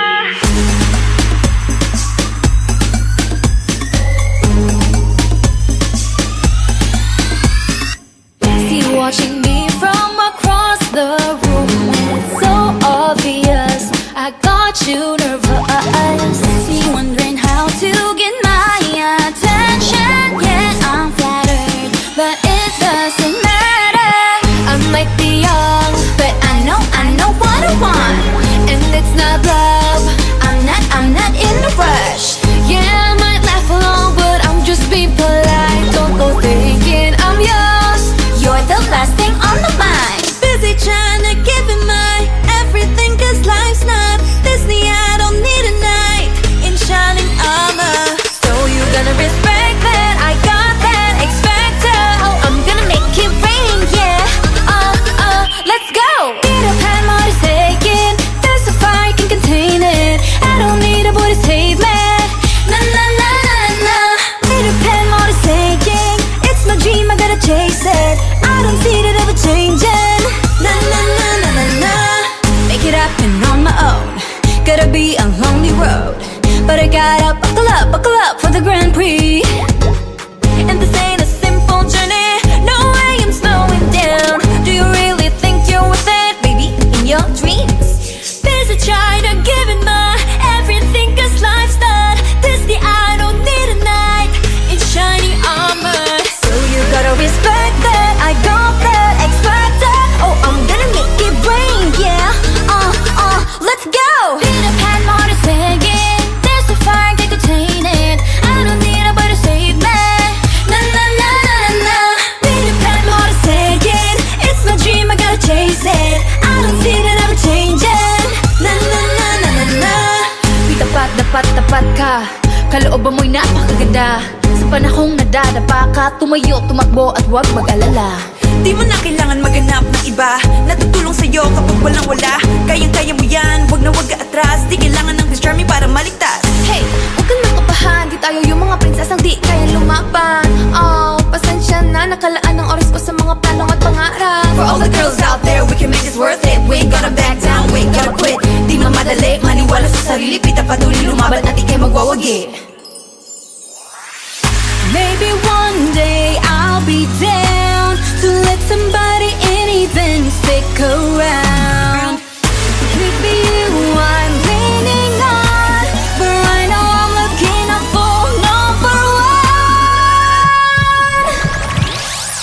See you watching me from across the room. It's so obvious, I got you nervous. See you wondering how to get my attention. Yeah, I'm flattered, but it doesn't matter. I might be young, but I know what I want. And it's not love, I'm not in a rush. Yeah, I might laugh along, but I'm just being polite. Don't go thinking I'm yours, you're the last thing on the mind. Busy trying to give it my everything, 'cause life's not Disney, I don't be a lonely road, but I gotta buckle up for the Grand Prix. And this ain't a simple journey, no way I'm slowing down. Do you really think you're worth it, baby, in your dreams? Busy trying to give it my everything, cause life's not Disney, I don't need a knight in shiny armor. So you gotta respect that, I got that, expect that. Oh, I'm gonna make it rain, yeah. Let's go! Peter Pan motorcycle, there's a fire get contained. I don't need nobody to save me. Na na na na na na. Peter Pan motorcycle, it's my dream, I gotta chase it. I don't see that ever changing. Na na na na na na. Tapat ka, kalooban mo'y napakaganda. Sa panahong nadadapa ka, tumayo, tumakbo at huwag mag-alala. Di mo na kailangan maghanap ng iba na tutulong sa'yo kapag walang wala. Kayang-kaya mo yan, wag na wag ka atras. Di kailangan ng Prince Charming para maligtas. Hey, huwag kang nakabahan, di tayo yung mga prinsesang di kayang lumaban. Oh, pasensya na, nakalaan ng oras ko sa mga planong at pangarap. For all the girls out there, we can make this worth it. We ain't gonna back down, we ain't gonna quit. Di mamadali, maniwala sa sarili, pita patuloy lumaban at ikay magwawagi. Maybe one day I'll be down to let somebody in, even stick around. Could be you I'm leaning on, but right now I'm looking out for number one.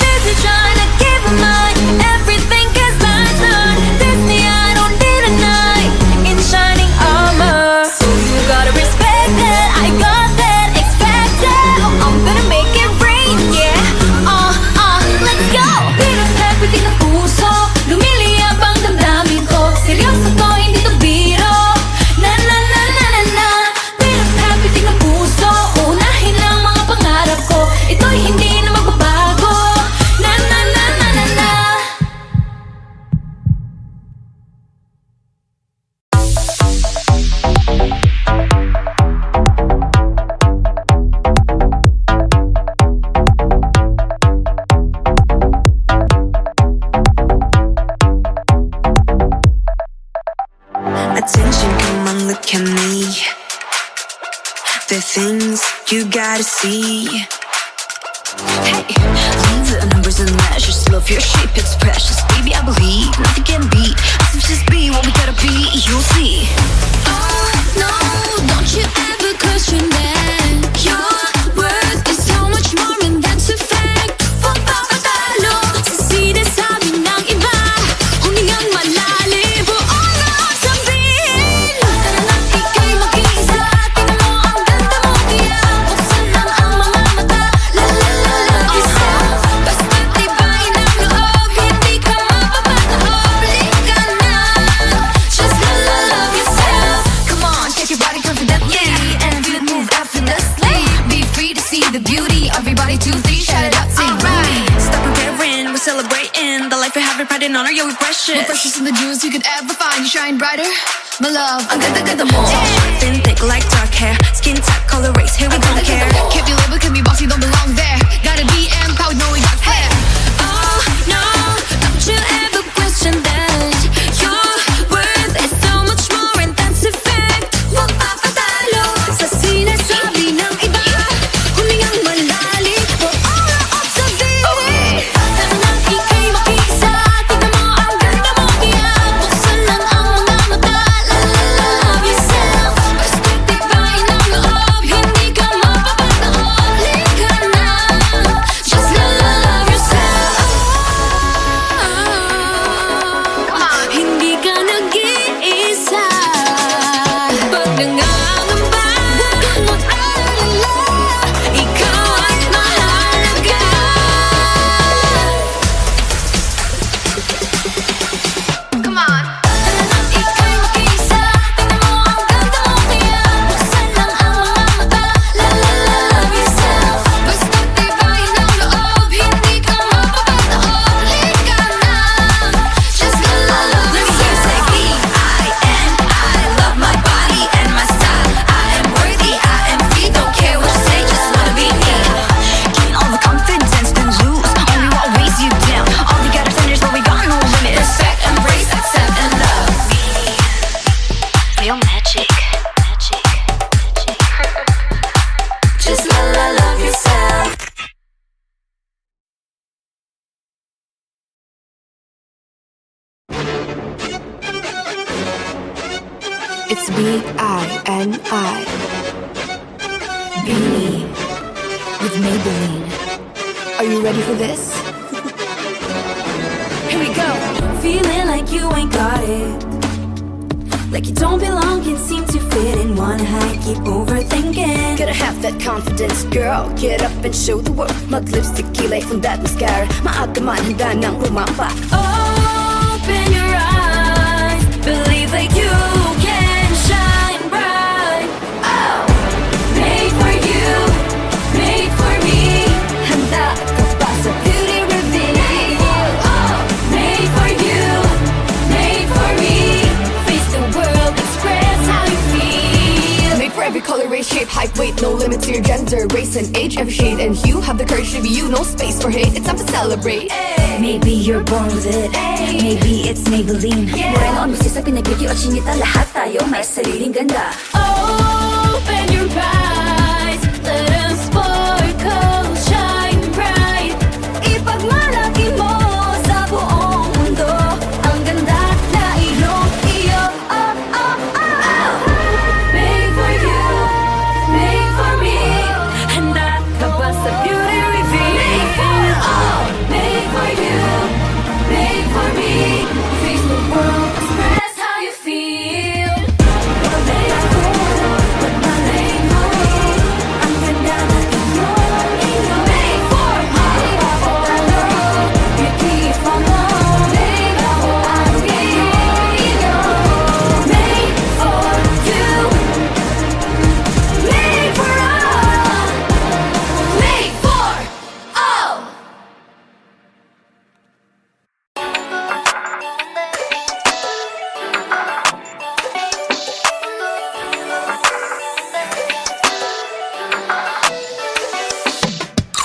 Busy trying to give my everything, cause life's not Disney, I don't need a knight in shining armor. So you gotta respect that, I got that, expect that. Oh, I'm gonna make it rain, yeah. Let's go! Pinag-tag piti ng puso, lumiliyab ang damdamin ko. Seryoso to, hindi to biro. Na na na na na na. Pinag-tag piti ng puso, unahin lang mga pangarap ko. Ito'y hindi na magbabago. Na na na na na na. Attention, come on, look at me. The things you gotta see. Hey, leave the numbers and measures. Love your shape, it's precious. Baby, I believe nothing can beat. Let's just be what we gotta be, you'll see. Oh no, don't you ever question that. Your worth is so much more, and that's a fact. Pagpapatalo sa sinasabi ng iba, humingang malalim, buong sabihin. Tara na, ika'y mag-iisa, tingnan mo ang ganda mo, kaya buksan lang ang mga mata. La la la love yourself, basta't tibayin ang loob, hindi ka mapapatahol. Lika na, just love yourself. Come on, shake your body confidently, and feel it move effortlessly. Be free to see the beauty. Everybody 2, 3, shout it out, sing. Stop comparing, we're celebrating the life we have, we're pride and honor, yeah, we precious. More precious than the jewels you could ever find. You shine brighter, my love. Ang ganda-ganda mo. Thin, thick like dark hair. Skin type, color, race, here we don't care. Can't be labeled, can be bossy, don't belong there. Gotta be empowered, knowing got flair. Oh no, don't you ever question that. Your worth is so much more, and that's a fact. Huwag papatalo sa sinasabi ng iba, humingang malalim, buong sabihin. Tara na, ika'y mag-iisa, tingnan mo ang ganda mo, kaya buksan lang ang mga mata. La la la love yourself, basta't tibayin ang loob, hindi ka mapapatahol. you're magic, magic, magic. Just love yourself. It's B-I-N-I. Beanie with Maybelline. Are you ready for this? Here we go. Feeling like you ain't got it. Like you don't belong, can't seem to fit in one height. Keep overthinking. Gotta have that confidence, girl. Get up and show the world. Mag-lipstick kilay from that mascara. Maaga man, handa nang rumampa. Open your eyes. Believe that you can shine bright. Oh, made for you, made for me. Handa ka ba sa beauty reveal? Oh, made for you, made for me. Face the world, express how you feel. Made for every color, race, shape, height, weight. No limit to your gender, race, and age. Every shade and hue. Have the courage to be you. No space for hate. It's time to celebrate. Maybe you're born with it. Maybe it's Maybelline. Moreno ang misis sa pinagbigyo at sinita. Lahat tayo may sariling ganda. Open your eyes, let them sparkle, shine bright. Ipagmalaki mo sa buong mundo ang ganda na iyo. Made for you, made for me. Handa ka ba sa beauty reveal? Made for you, made for me. Face the world, express how you feel. You're made for ang ganda na iyo. Made for beautiful mo. Made for iyo. Made for you. Made for all. Made for all.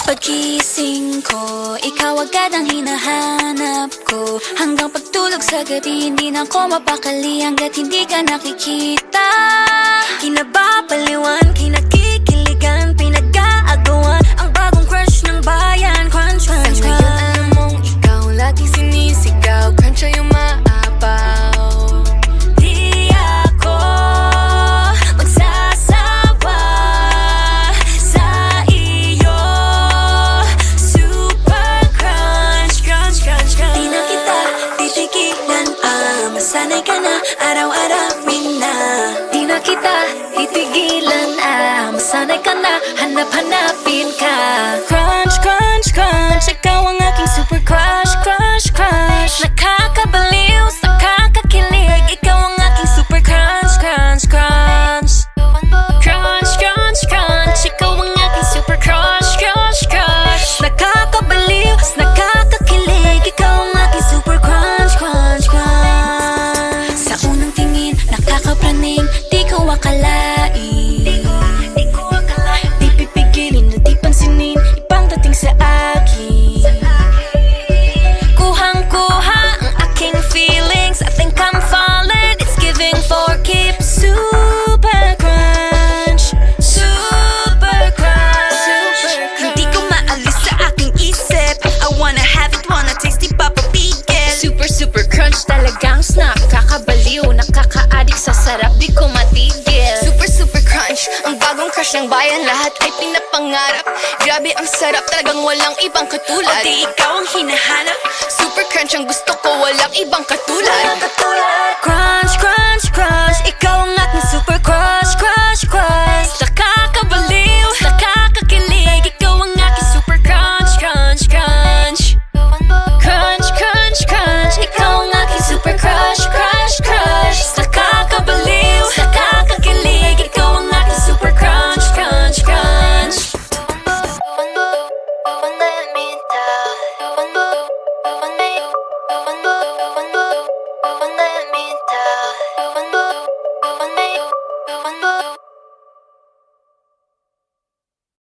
Pagkising ko, ikaw agad ang hinahanap ko. Hanggang pagtulog sa gabi, hindi na ako mapakali hanggat hindi ka nakikita. Kinababaliwan, kinakikiligan, pinag-aagawan ang bagong crush ng bayan. Crunch, crunch, Sa ngayon alam mong ikaw laging sinisigaw. Crunch ay umaapaw. Di ako magsasawa sa iyo. Super crunch, crunch, crunch, crunch. Di na kita titigilan, masanay ka na, araw-arawin na. Di na kita titigilan, masanay ka na, hanap-hanapin ka. Crunch, crunch, crunch, ikaw ang aking super crush, crush, crush. Nakakabaliw, nakakakilig, ikaw ang aking super crunch, crunch, crunch. Crunch, crunch, crunch, ikaw ang aking super crush, crush, crush. Nakakabaliw, nakakakilig, ikaw ang aking super crunch, crunch, crunch. Sa unang tingin, nakakapraning, di ko akalain. Di pipigilin na di pansinin, ibang dating sa akin. Kuhang-kuha ang aking feelings, I think I'm falling, it's giving for keep. Super crunch, super crunch, super crunch. Hindi ko maalis sa aking isip, I wanna have it, wanna taste it, papapigil. Super, super crunch talagang snack. Kakabaliw, nakaka-addict sa sarap, di ko matigil. Super, super crunch, ang bagong crush ng bayan. Lahat ay pinapangarap. Grabe ang sarap, talagang walang ibang katulad. O di ikaw ang hinahanap, Super crunch ang gusto ko, walang ibang katulad.